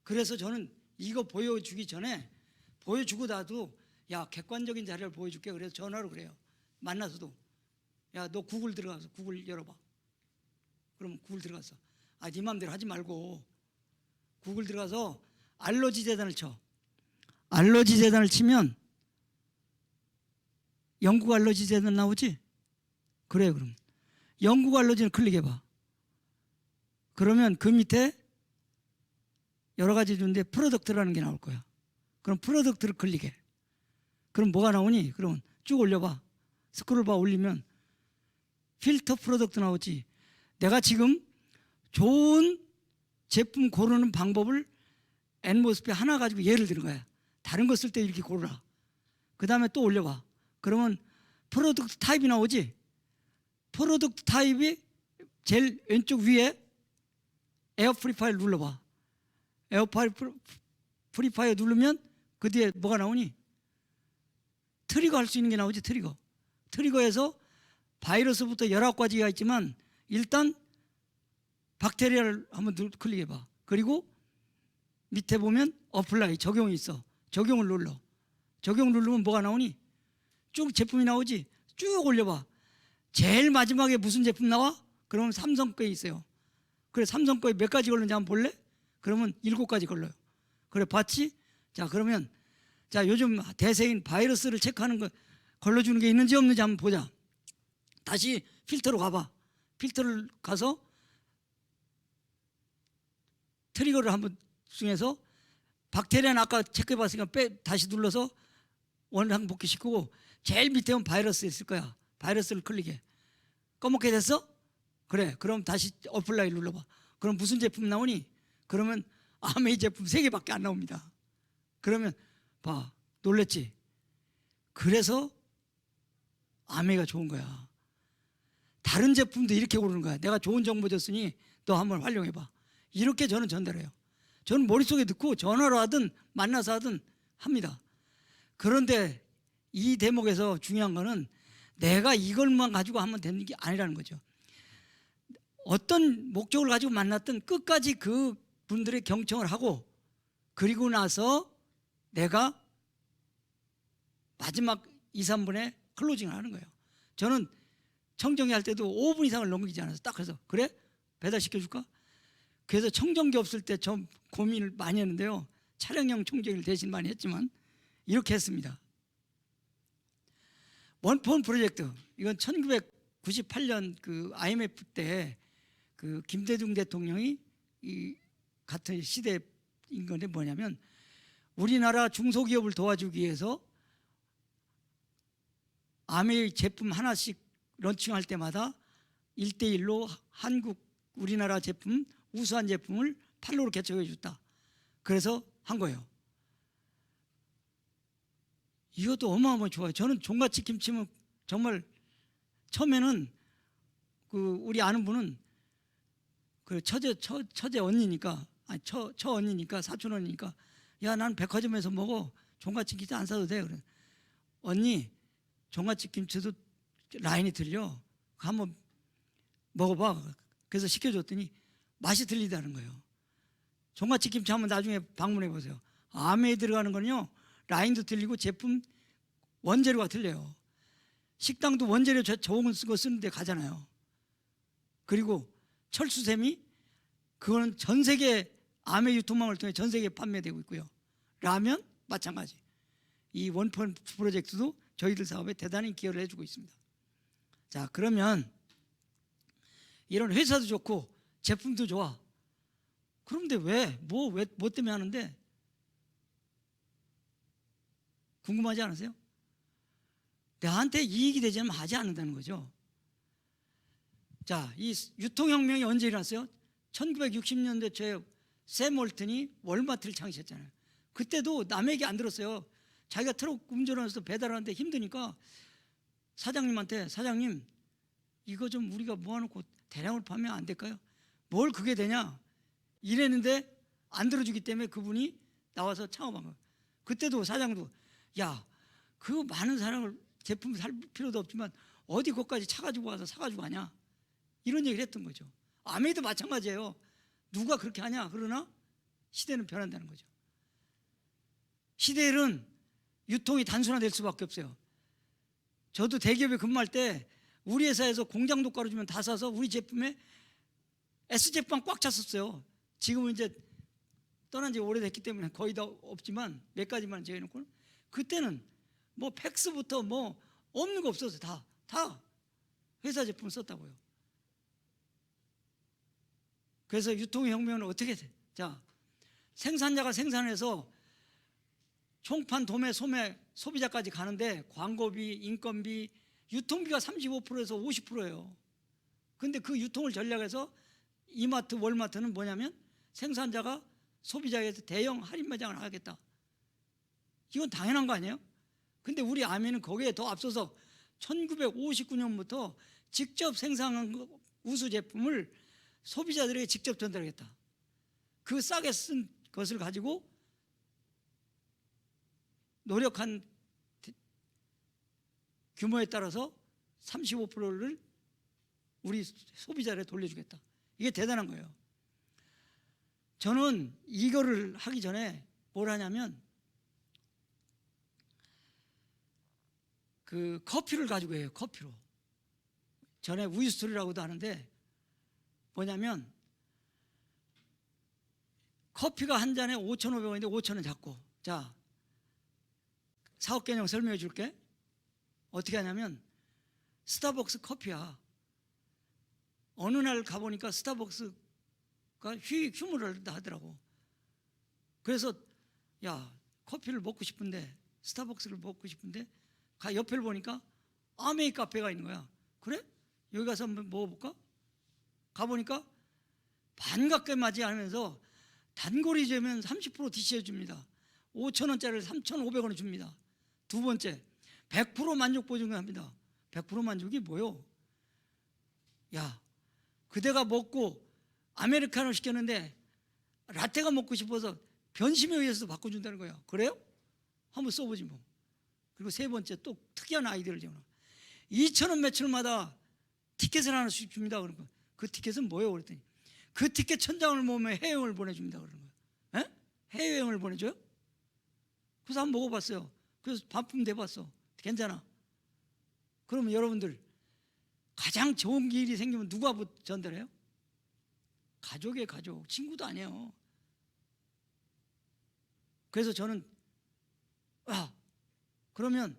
그래서 저는 이거 보여주기 전에 보여주고 나도 야, 객관적인 자료를 보여줄게. 그래서 전화로 그래요. 만나서도 야, 너 구글 들어가서 구글 열어봐. 그럼 구글 들어갔어. 아, 네 맘대로 하지 말고 구글 들어가서 알러지 재단을 쳐. 알러지 재단을 치면 영국 알러지 재단 나오지? 그래, 그럼 영국 알러지를 클릭해봐. 그러면 그 밑에 여러 가지 주는데 프로덕트라는 게 나올 거야. 그럼 프로덕트를 클릭해. 그럼 뭐가 나오니? 그러면 쭉 올려봐. 스크롤바 올리면 필터 프로덕트 나오지. 내가 지금 좋은 제품 고르는 방법을 앰모스피어 하나 가지고 예를 드는 거야. 다른 거 쓸 때 이렇게 고르라. 그 다음에 또 올려봐. 그러면 프로덕트 타입이 나오지. 프로덕트 타입이 제일 왼쪽 위에 에어 프리파이어 눌러봐. 에어 프리파이어 누르면 그 뒤에 뭐가 나오니? 트리거 할 수 있는 게 나오지. 트리거에서 바이러스부터 19가지가 있지만 일단 박테리아를 한번 클릭해봐. 그리고 밑에 보면 어플라이 적용이 있어. 적용을 눌러. 적용 누르면 뭐가 나오니? 쭉 제품이 나오지. 쭉 올려봐. 제일 마지막에 무슨 제품 나와? 그러면 삼성 거에 있어요. 그래, 삼성 거에 몇 가지 걸렸는지 한번 볼래? 그러면 7가지 걸려요. 그래, 봤지? 자, 그러면 자, 요즘 대세인 바이러스를 체크하는 거 걸러주는 게 있는지 없는지 한번 보자. 다시 필터로 가봐. 필터를 가서 트리거를 한번 중에서 박테리아는 아까 체크해봤으니까 다시 눌러서 원상 복귀시키고 제일 밑에 보면 바이러스 있을 거야. 바이러스를 클릭해. 검게 됐어? 그래, 그럼 다시 어플라이 눌러봐. 그럼 무슨 제품 나오니? 그러면 아메이 제품 3개밖에 안 나옵니다. 그러면 봐, 놀랬지? 그래서 아메이가 좋은 거야. 다른 제품도 이렇게 고르는 거야. 내가 좋은 정보 줬으니 너 한번 활용해봐. 이렇게 저는 전달해요. 저는 머릿속에 넣고 전화로 하든 만나서 하든 합니다. 그런데 이 대목에서 중요한 거는 내가 이걸만 가지고 하면 되는 게 아니라는 거죠. 어떤 목적을 가지고 만났든 끝까지 그 분들의 경청을 하고 그리고 나서 내가 마지막 2, 3분에 클로징을 하는 거예요. 저는 청정기 할 때도 5분 이상을 넘기지 않아서 딱 해서 그래? 배달시켜줄까? 그래서 청정기 없을 때 좀 고민을 많이 했는데요. 차량용 청정기를 대신 많이 했지만 이렇게 했습니다. 원폰 프로젝트, 이건 1998년 그 IMF 때 그 김대중 대통령이 이 같은 시대인 건데 뭐냐면 우리나라 중소기업을 도와주기 위해서 아메이 제품 하나씩 런칭할 때마다 1대1로 한국 우리나라 제품 우수한 제품을 판로로 개척해 줬다. 그래서 한 거예요. 이것도 어마어마하게 좋아요. 저는 종갓집 김치는 정말 처음에는 그 우리 아는 분은 그 처제 언니니까 아니 처 언니니까 사촌 언니니까 야, 난 백화점에서 먹어. 종갓집 김치 안 사도 돼. 그래. 언니 종갓집 김치도 라인이 틀려. 한번 먹어봐. 그래서 시켜줬더니 맛이 틀리다는 거예요. 종갓집 김치 한번 나중에 방문해 보세요. 아메에 들어가는 거는요 라인도 틀리고 제품 원재료가 틀려요. 식당도 원재료 좋은 거 쓰는데 가잖아요. 그리고 철수샘이 그거는 전 세계 아메 유통망을 통해 전 세계에 판매되고 있고요. 라면 마찬가지. 이 원폰 프로젝트도 저희들 사업에 대단히 기여를 해주고 있습니다. 자, 그러면 이런 회사도 좋고 제품도 좋아. 그런데 왜? 뭐 때문에 하는데? 궁금하지 않으세요? 나한테 이익이 되지 않으면 하지 않는다는 거죠. 자, 이 유통혁명이 언제 일어났어요? 1960년대 초에 샘 월튼이 월마트를 창시했잖아요. 그때도 남에게 안 들었어요. 자기가 트럭 운전하면서 배달하는데 힘드니까 사장님한테 사장님 이거 좀 우리가 모아놓고 대량으로 판매하면 안 될까요? 뭘 그게 되냐? 이랬는데 안 들어주기 때문에 그분이 나와서 창업한 거예요. 그때도 사장도 야, 그 많은 사람을 제품 살 필요도 없지만 어디 거기까지 차 가지고 와서 사가지고 가냐? 이런 얘기를 했던 거죠. 아메이도 마찬가지예요. 누가 그렇게 하냐? 그러나 시대는 변한다는 거죠. 시대는 유통이 단순화될 수밖에 없어요. 저도 대기업에 근무할 때 우리 회사에서 공장도 깔아주면 다 사서 우리 제품에 S제품 꽉 찼었어요. 지금은 이제 떠난 지 오래됐기 때문에 거의 다 없지만 몇 가지만 제외해놓고는 그때는 뭐 팩스부터 뭐 없는 거 없어서 다 회사 제품을 썼다고요. 그래서 유통혁명은 어떻게 돼? 자, 생산자가 생산해서 총판, 도매, 소매, 소비자까지 가는데 광고비, 인건비, 유통비가 35%에서 50%예요. 근데 그 유통을 전략해서 이마트, 월마트는 뭐냐면 생산자가 소비자에게서 대형 할인 매장을 하겠다. 이건 당연한 거 아니에요? 근데 우리 아미는 거기에 더 앞서서 1959년부터 직접 생산한 우수 제품을 소비자들에게 직접 전달하겠다. 그 싸게 쓴 것을 가지고 노력한 규모에 따라서 35%를 우리 소비자들에 돌려주겠다. 이게 대단한 거예요. 저는 이거를 하기 전에 뭘 하냐면 그 커피를 가지고 해요. 커피로. 전에 우유 스토리라고도 하는데 뭐냐면 커피가 한 잔에 5,500원인데 5,000원 잡고, 자, 사업 개념 설명해 줄게. 어떻게 하냐면 스타벅스 커피야. 어느 날 가보니까 스타벅스가 휴무를 하더라고. 그래서 야, 커피를 먹고 싶은데, 스타벅스를 먹고 싶은데 옆을 보니까 아메이 카페가 있는 거야. 그래? 여기 가서 한번 먹어볼까? 가보니까 반갑게 맞이하면서 단골이 되면 30% DC해 줍니다. 5,000원짜리를 3,500원에 줍니다. 두 번째, 100% 만족 보증합니다. 100% 만족이 뭐요? 야, 그대가 먹고 아메리카노 시켰는데 라떼가 먹고 싶어서 변심에 의해서 바꿔준다는 거야. 그래요? 한번 써보지 뭐. 그리고 세 번째, 또 특이한 아이디어를 제공합니다. 2,000원 매출마다 티켓을 하나씩 줍니다. 그런 거. 그 티켓은 뭐예요? 그랬더니 그 티켓 1,000장을 모으면 해외여행을 보내줍니다. 그런 거예요. 에? 해외여행을 보내줘요? 그래서 한번 먹어봤어요. 그래서 반품 내봤어. 괜찮아. 그러면 여러분들 가장 좋은 일이 생기면 누가 전달해요? 가족이에요. 가족. 친구도 아니에요. 그래서 저는 그러면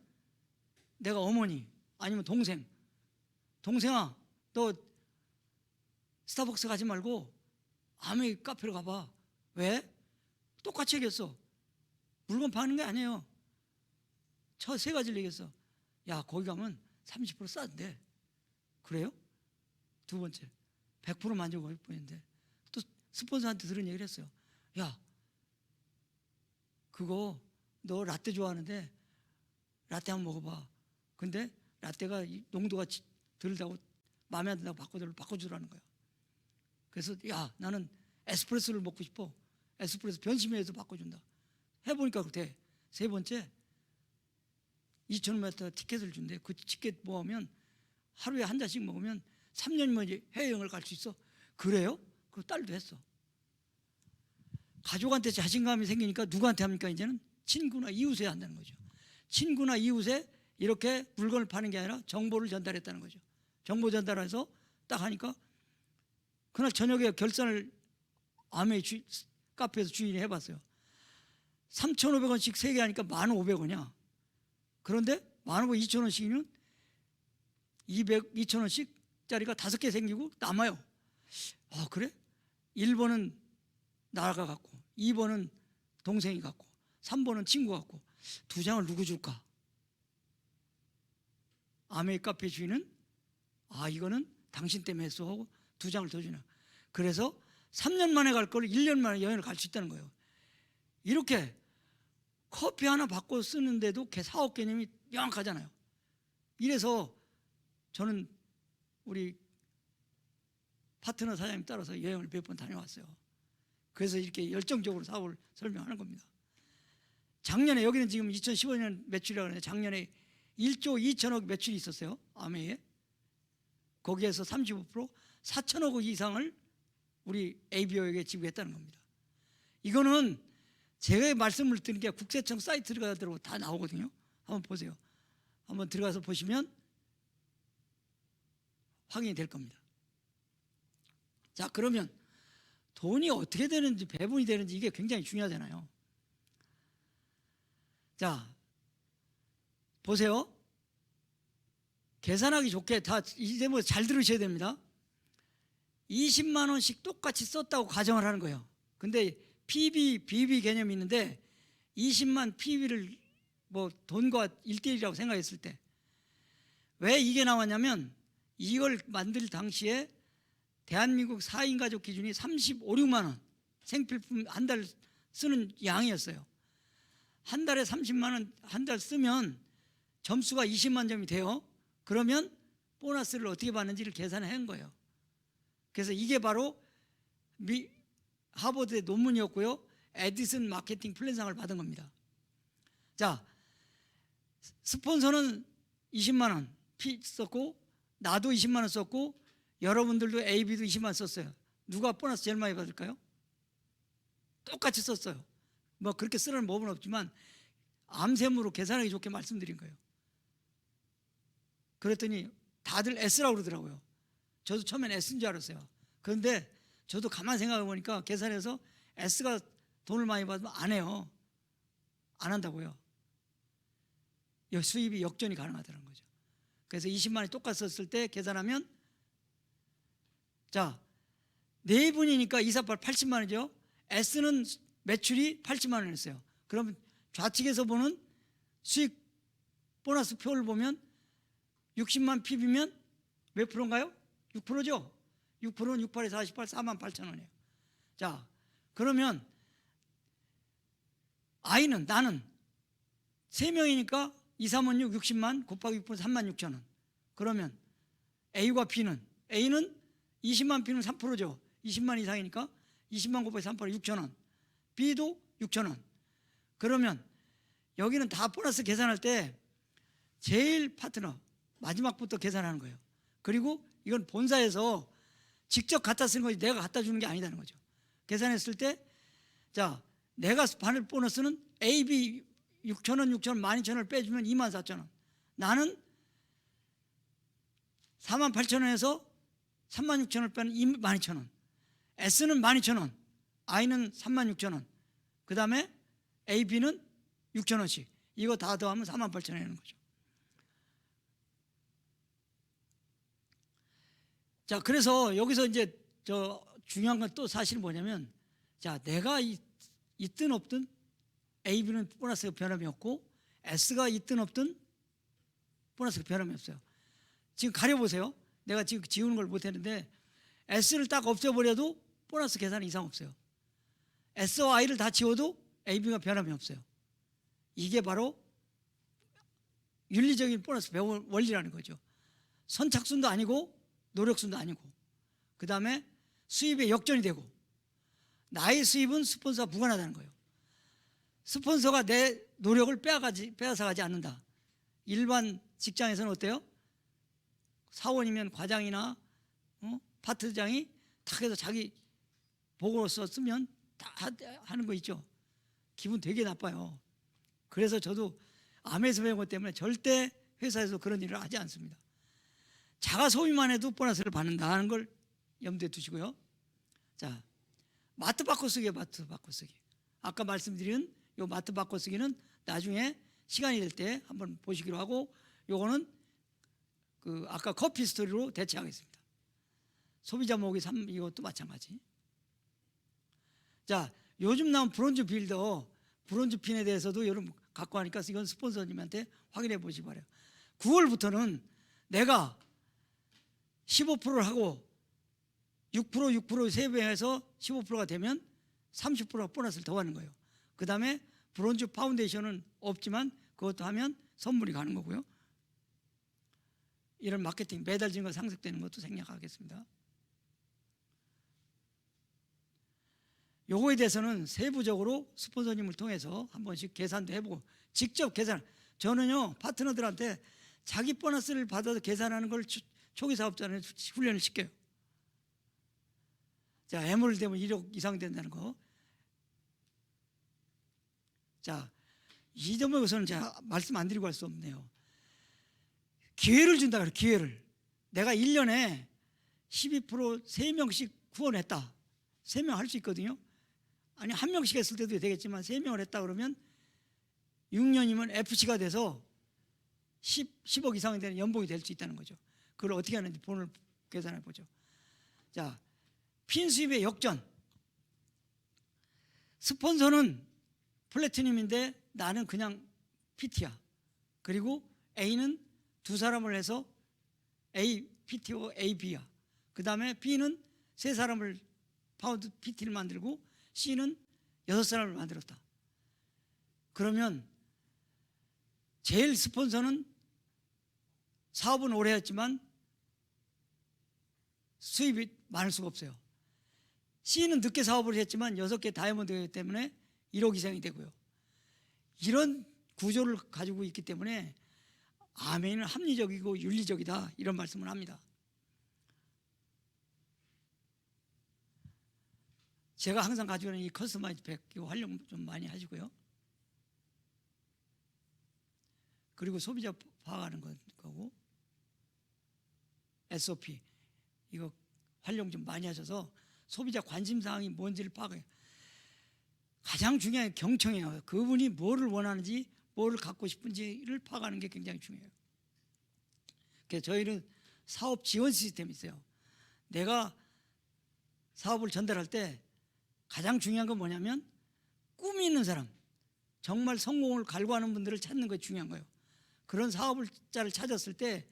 내가 어머니 아니면 동생아, 너 스타벅스 가지 말고 아메이 카페로 가봐. 왜? 똑같이 얘기했어. 물건 파는 게 아니에요. 저 세 가지를 얘기했어. 야, 거기 가면 30% 싸던데. 그래요? 두 번째, 100% 만족을 보이는데. 또 스폰서한테 들은 얘기를 했어요. 야, 그거 너 라떼 좋아하는데 라떼 한번 먹어봐. 근데 라떼가 농도가 덜다고 마음에 안 든다고 바꿔주라는 거야. 그래서 야, 나는 에스프레소를 먹고 싶어. 에스프레소 변심해서 바꿔준다. 해보니까 돼. 세 번째, 2,000원 티켓을 준대. 그 티켓 모으면 하루에 한 잔씩 먹으면 3년이면 해외여행을 갈 수 있어. 그래요? 그 딸도 했어. 가족한테 자신감이 생기니까 누구한테 합니까? 이제는 친구나 이웃에 한다는 거죠. 친구나 이웃에 이렇게 물건을 파는 게 아니라 정보를 전달했다는 거죠. 정보 전달해서 딱 하니까 그날 저녁에 결산을 아메이 카페에서 주인이 해봤어요. 3,500원씩 3개 하니까 1,500원이야. 그런데 15,000원, 2,000원씩이면 2,000원씩짜리가 5개 생기고 남아요. 그래? 1번은 나가 갖고, 2번은 동생이 갖고, 3번은 친구 갖고, 2장을 누구 줄까? 아메이 카페 주인은 이거는 당신 때문에 했어 하고 2장을 더 주나. 그래서 3년 만에 갈 걸 1년 만에 여행을 갈 수 있다는 거예요. 이렇게 커피 하나 바꿔 쓰는데도 사업 개념이 명확하잖아요. 이래서 저는 우리 파트너 사장님 따라서 여행을 몇 번 다녀왔어요. 그래서 이렇게 열정적으로 사업을 설명하는 겁니다. 작년에, 여기는 지금 2015년 매출이라고 하는데 작년에 1조 2천억 매출이 있었어요. 아메이에. 거기에서 35% 4천억 이상을 우리 ABO에게 지급했다는 겁니다. 이거는 제가 말씀을 드린 게 국세청 사이트 들어가더라고 다 나오거든요. 한번 보세요. 한번 들어가서 보시면 확인이 될 겁니다. 자, 그러면 돈이 어떻게 되는지, 배분이 되는지 이게 굉장히 중요하잖아요. 자, 보세요. 계산하기 좋게 다 이제 뭐 잘 들으셔야 됩니다. 20만 원씩 똑같이 썼다고 가정을 하는 거예요. 근데 PB, BB 개념이 있는데 20만 PB를 뭐 돈과 1대1이라고 생각했을 때 왜 이게 나왔냐면 이걸 만들 당시에 대한민국 4인 가족 기준이 35, 6만 원 생필품 한 달 쓰는 양이었어요. 한 달에 30만 원 한 달 쓰면 점수가 20만 점이 돼요. 그러면 보너스를 어떻게 받는지를 계산해 한 거예요. 그래서 이게 바로 하버드의 논문이었고요. 에디슨 마케팅 플랜상을 받은 겁니다. 자, 스폰서는 20만 원 썼고, 나도 20만 원 썼고, 여러분들도 AB도 20만 원 썼어요. 누가 보너스 제일 많이 받을까요? 똑같이 썼어요. 뭐 그렇게 쓰라는 법은 없지만 암셈으로 계산하기 좋게 말씀드린 거예요. 그랬더니 다들 S라고 그러더라고요. 저도 처음엔 S인 줄 알았어요. 그런데 저도 가만 생각해 보니까 계산해서 S가 돈을 많이 받으면 안 해요. 안 한다고요. 수입이 역전이 가능하다는 거죠. 그래서 20만 원이 똑같았을 때 계산하면, 자, 네 분이니까 248 80만 원이죠. S는 매출이 80만 원이었어요. 그러면 좌측에서 보는 수익 보너스 표를 보면 60만 PB면 몇 프로인가요? 6%죠. 6%는 68에 48, 4만 8천 원이에요. 자, 그러면 I는, 나는 3명이니까 2, 3은 6, 60만 곱하기 6% 3만 6천 원. 그러면 A와 B는, A는 20만 B는 3%죠. 20만 이상이니까 20만 곱하기 3% 6천 원. B도 6천 원. 그러면 여기는 다 보너스 계산할 때 제일 파트너 마지막부터 계산하는 거예요. 그리고 이건 본사에서 직접 갖다 쓰는 거지 내가 갖다 주는 게 아니다는 거죠. 계산했을 때, 자, 내가 받을 보너스는 AB 6천 원, 6천 원, 12,000원을 빼주면 24,000원. 나는 48,000원에서 36,000원을 빼는 12,000원. S는 12,000원, I는 36,000원. 그 다음에 AB는 6,000원씩. 이거 다 더하면 48,000원이 되는 거죠. 자, 그래서 여기서 이제 중요한 건 또 사실은 뭐냐면, 자, 내가 있든 없든 AB는 보너스가 변함이 없고 S가 있든 없든 보너스가 변함이 없어요. 지금 가려보세요. 내가 지금 지우는 걸 못했는데 S를 딱 없애버려도 보너스 계산 이상 없어요. S와 I를 다 지워도 AB가 변함이 없어요. 이게 바로 윤리적인 보너스 배분 원리라는 거죠. 선착순도 아니고 노력순도 아니고, 그 다음에 수입의 역전이 되고, 나의 수입은 스폰서와 무관하다는 거예요. 스폰서가 내 노력을 빼앗아가지 않는다. 일반 직장에서는 어때요? 사원이면 과장이나 파트장이 탁 해서 자기 보고서 쓰면 다 하는 거 있죠. 기분 되게 나빠요. 그래서 저도 암에서 배운 것 때문에 절대 회사에서 그런 일을 하지 않습니다. 자가 소비만 해도 보너스를 받는다는 걸 염두에 두시고요. 자, 마트 바꿔쓰기예요. 마트 바꿔쓰기. 아까 말씀드린 요 마트 바꿔쓰기는 나중에 시간이 될 때 한번 보시기로 하고, 요거는 그 아까 커피 스토리로 대체하겠습니다. 소비자 모으기 3, 이것도 마찬가지. 자, 요즘 나온 브론즈 빌더, 브론즈 핀에 대해서도 여러분 갖고 하니까 이건 스폰서님한테 확인해 보시기 바래요. 9월부터는 내가 15%를 하고 6%, 3배해서 15%가 되면 30%가 보너스를 더하는 거예요. 그 다음에 브론즈 파운데이션은 없지만 그것도 하면 선물이 가는 거고요. 이런 마케팅 매달 증가 상승되는 것도 생략하겠습니다. 요거에 대해서는 세부적으로 스폰서님을 통해서 한 번씩 계산도 해보고 직접 계산. 저는요 파트너들한테 자기 보너스를 받아서 계산하는 걸 초기 사업자는 훈련을 시켜요. 자, 매물 되면 1억 이상 된다는 거. 자, 이 점에서는 제가 말씀 안 드리고 할 수 없네요. 기회를 준다 그래요. 기회를. 내가 1년에 12% 3명씩 후원했다. 3명 할 수 있거든요. 아니 1명씩 했을 때도 되겠지만 3명을 했다 그러면 6년이면 FC가 돼서 10억 이상이 되는 연봉이 될 수 있다는 거죠. 그걸 어떻게 하는지 본을 계산해 보죠. 자, 핀 수입의 역전. 스폰서는 플래티넘인데 나는 그냥 PT야. 그리고 A는 두 사람을 해서 A PTO A, B야. 그 다음에 B는 세 사람을 파운드 PT를 만들고 C는 6사람을 만들었다. 그러면 제일 스폰서는 사업은 오래 했지만 수입이 많을 수가 없어요. C는 늦게 사업을 했지만 6개 다이아몬드였기 때문에 1억 이상이 되고요. 이런 구조를 가지고 있기 때문에 아멘은 합리적이고 윤리적이다, 이런 말씀을 합니다. 제가 항상 가지고 있는 이 커스터마이즈 백 활용 좀 많이 하시고요. 그리고 소비자 파악하는 거고 SOP 이거 활용 좀 많이 하셔서 소비자 관심사항이 뭔지를 파악해요. 가장 중요한 게 경청이에요. 그분이 뭐를 원하는지, 뭐를 갖고 싶은지를 파악하는 게 굉장히 중요해요. 그래서 저희는 사업 지원 시스템이 있어요. 내가 사업을 전달할 때 가장 중요한 건 뭐냐면 꿈이 있는 사람, 정말 성공을 갈구하는 분들을 찾는 게 중요한 거예요. 그런 사업자를 찾았을 때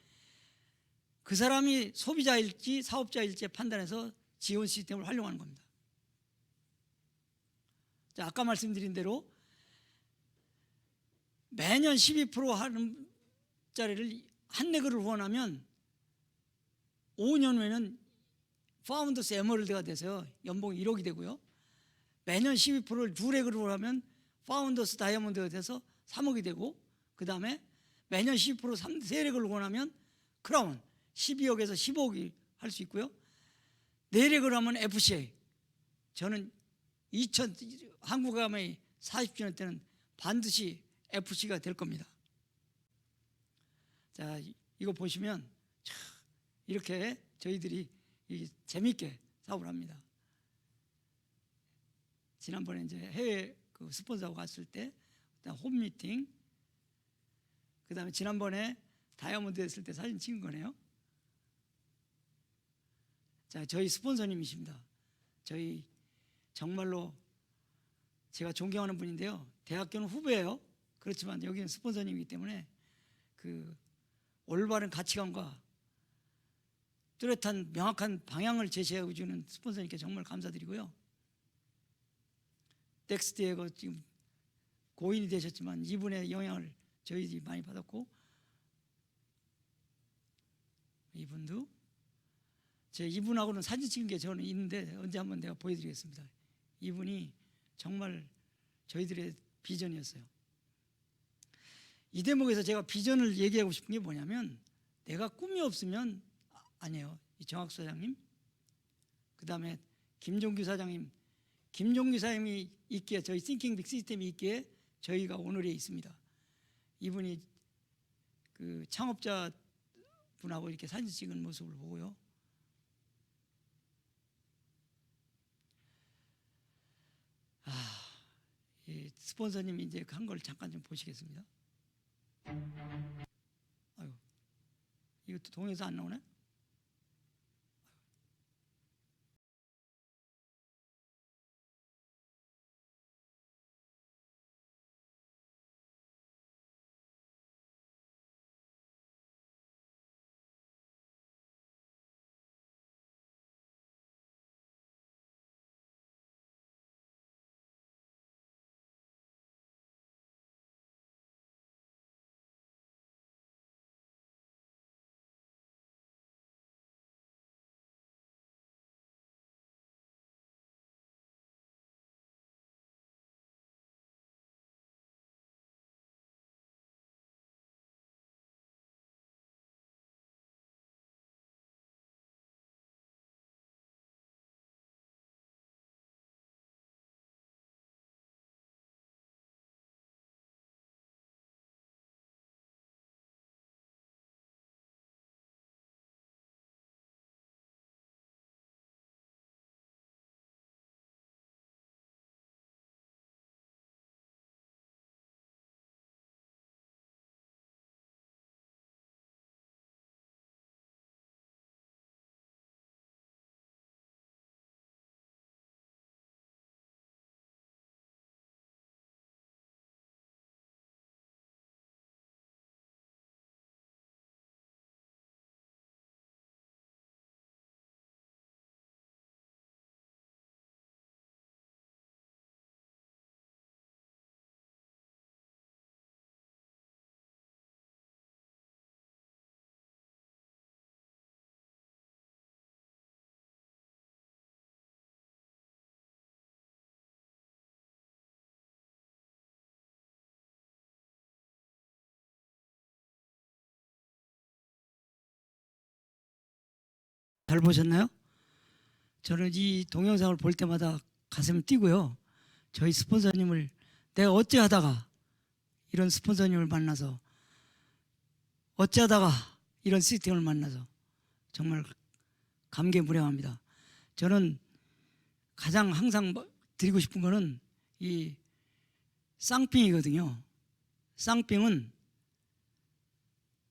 그 사람이 소비자일지 사업자일지 판단해서 지원 시스템을 활용하는 겁니다. 자, 아까 말씀드린 대로 매년 12% 하는 짜리를 한 레그를 후원하면 5년 후에는 파운더스 에머럴드가 돼서 연봉이 1억이 되고요. 매년 12%를 두 레그를 후원하면 파운더스 다이아몬드가 돼서 3억이 되고, 그 다음에 매년 12% 세 레그를 후원하면 크라운 12억에서 15억이 할 수 있고요. 네 레그를 하면 FCA. 저는 한국암의 40주년 때는 반드시 FC가 될 겁니다. 자, 이거 보시면 이렇게 저희들이 재미있게 사업을 합니다. 지난번에 이제 해외 그 스폰서하고 갔을 때, 그다음 홈 미팅, 그다음에 지난번에 다이아몬드 했을 때 사진 찍은 거네요. 자, 저희 스폰서님이십니다. 저희 정말로 제가 존경하는 분인데요. 대학교는 후배예요. 그렇지만 여기는 스폰서님이기 때문에 그 올바른 가치관과 뚜렷한 명확한 방향을 제시해 주는 스폰서님께 정말 감사드리고요. 넥스트에 지금 고인이 되셨지만 이분의 영향을 저희들이 많이 받았고, 이분도 이분하고는 사진 찍은 게 저는 있는데 언제 한번 내가 보여드리겠습니다. 이분이 정말 저희들의 비전이었어요. 이 대목에서 제가 비전을 얘기하고 싶은 게 뭐냐면, 내가 꿈이 없으면 아니에요. 이 정학수 사장님, 그 다음에 김종규 사장님, 김종규 사장님이 있기에, 저희 싱킹 빅 시스템이 있기에 저희가 오늘에 있습니다. 이분이 그 창업자 분하고 이렇게 사진 찍은 모습을 보고요. 이 스폰서님이 이제 한 걸 잠깐 좀 보시겠습니다. 아유, 이것도 동영상 안 나오네? 잘 보셨나요? 저는 이 동영상을 볼 때마다 가슴이 뛰고요. 저희 스폰서님을 내가 어찌하다가 이런 스폰서님을 만나서 어찌하다가 이런 시스템을 만나서 정말 감개무량합니다. 저는 가장 항상 드리고 싶은 거는 이 쌍삥이거든요. 쌍삥은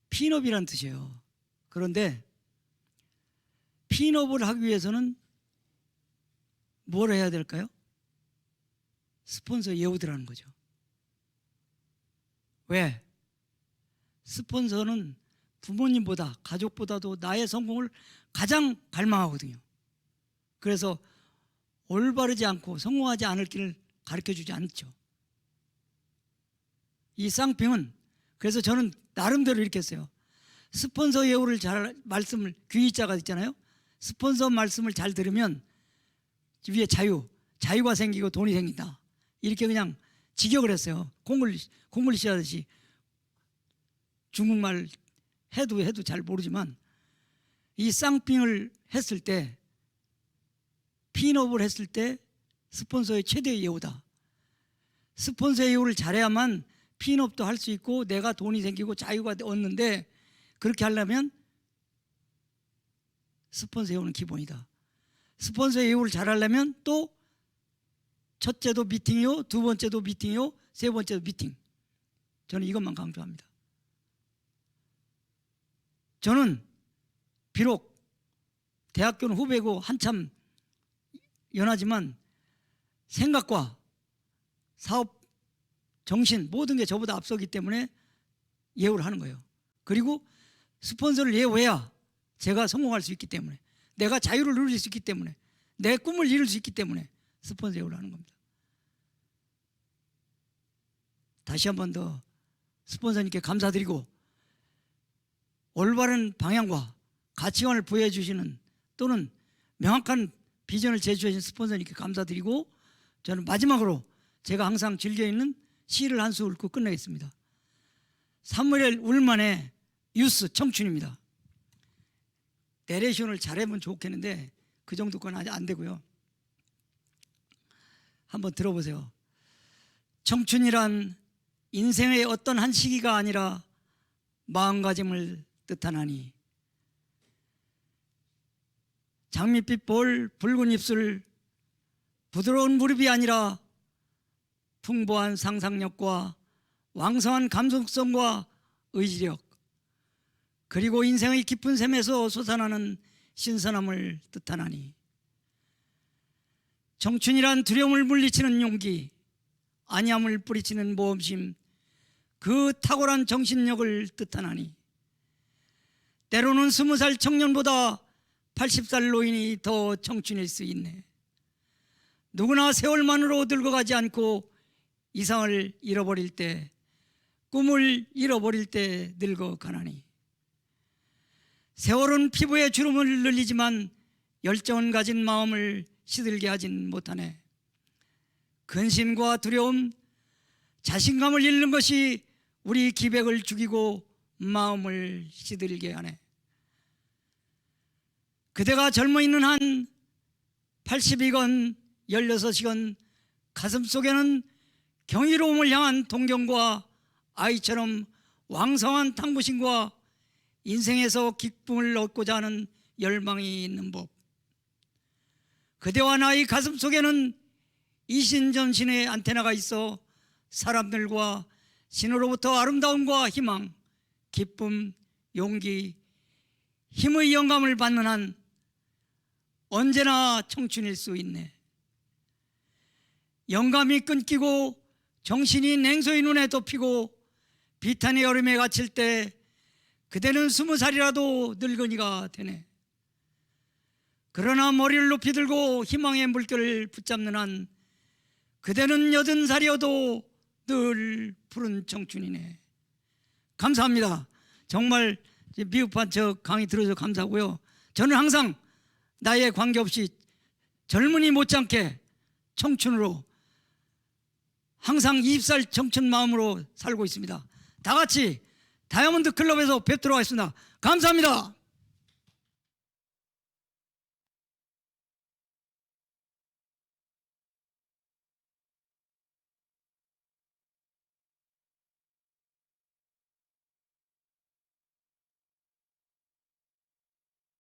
핀업이란 뜻이에요. 그런데 핀업을 하기 위해서는 뭘 해야 될까요? 스폰서 예우들하는 거죠. 왜? 스폰서는 부모님보다 가족보다도 나의 성공을 가장 갈망하거든요. 그래서 올바르지 않고 성공하지 않을 길을 가르쳐주지 않죠. 이 쌍삥은 그래서 저는 나름대로 이렇게 했어요. 스폰서 예우를 잘 말씀을 귀의자가 있잖아요. 스폰서 말씀을 잘 들으면 위에 자유가 생기고 돈이 생긴다. 이렇게 그냥 직역을 했어요. 공글 씨하듯이 중국말 해도 잘 모르지만 이 쌍삥을 했을 때 핀업을 했을 때 스폰서의 최대 예우다. 스폰서 예우를 잘해야만 핀업도 할 수 있고 내가 돈이 생기고 자유가 얻는데 그렇게 하려면 스폰서 예우는 기본이다. 스폰서 예우를 잘하려면 또 첫째도 미팅이요, 두 번째도 미팅이요, 세 번째도 미팅. 저는 이것만 강조합니다. 저는 비록 대학교는 후배고 한참 연하지만 생각과 사업 정신 모든 게 저보다 앞서기 때문에 예우를 하는 거예요. 그리고 스폰서를 예우해야 제가 성공할 수 있기 때문에, 내가 자유를 누릴 수 있기 때문에, 내 꿈을 이룰 수 있기 때문에 스폰서 예우를 하는 겁니다. 다시 한 번 더 스폰서님께 감사드리고 올바른 방향과 가치관을 부여해 주시는 또는 명확한 비전을 제시해 주신 스폰서님께 감사드리고 저는 마지막으로 제가 항상 즐겨 있는 시를 한 수 읽고 끝내겠습니다. 사무엘 울만의 유스 청춘입니다. 내레이션을 잘하면 좋겠는데 그 정도 건 아직 안 되고요. 한번 들어보세요. 청춘이란 인생의 어떤 한 시기가 아니라 마음가짐을 뜻하나니 장밋빛 볼 붉은 입술 부드러운 무릎이 아니라 풍부한 상상력과 왕성한 감성성과 의지력 그리고 인생의 깊은 샘에서 솟아나는 신선함을 뜻하나니 청춘이란 두려움을 물리치는 용기 안ям을 뿌리치는 모험심 그 탁월한 정신력을 뜻하나니 때로는 20살 청년보다 80살 노인이 더 청춘일 수 있네. 누구나 세월만으로 늙어가지 않고 이상을 잃어버릴 때 꿈을 잃어버릴 때 늙어가나니 세월은 피부에 주름을 늘리지만 열정을 가진 마음을 시들게 하진 못하네. 근심과 두려움, 자신감을 잃는 것이 우리 기백을 죽이고 마음을 시들게 하네. 그대가 젊어 있는 한 80이건 16이건 가슴속에는 경이로움을 향한 동경과 아이처럼 왕성한 탕부심과 인생에서 기쁨을 얻고자 하는 열망이 있는 법. 그대와 나의 가슴속에는 이신전신의 안테나가 있어 사람들과 신으로부터 아름다움과 희망, 기쁨, 용기, 힘의 영감을 받는 한 언제나 청춘일 수 있네. 영감이 끊기고 정신이 냉소의 눈에 덮이고 비탄의 여름에 갇힐 때 그대는 20살이라도 늙은이가 되네. 그러나 머리를 높이 들고 희망의 물결을 붙잡는 한 그대는 80살이어도 늘 푸른 청춘이네. 감사합니다. 정말 미흡한 저 강의 들어줘서 감사하고요. 저는 항상 나이에 관계없이 젊은이 못지않게 청춘으로 항상 20살 청춘 마음으로 살고 있습니다. 다 같이 다이아몬드 클럽에서 뵙도록 하겠습니다. 감사합니다.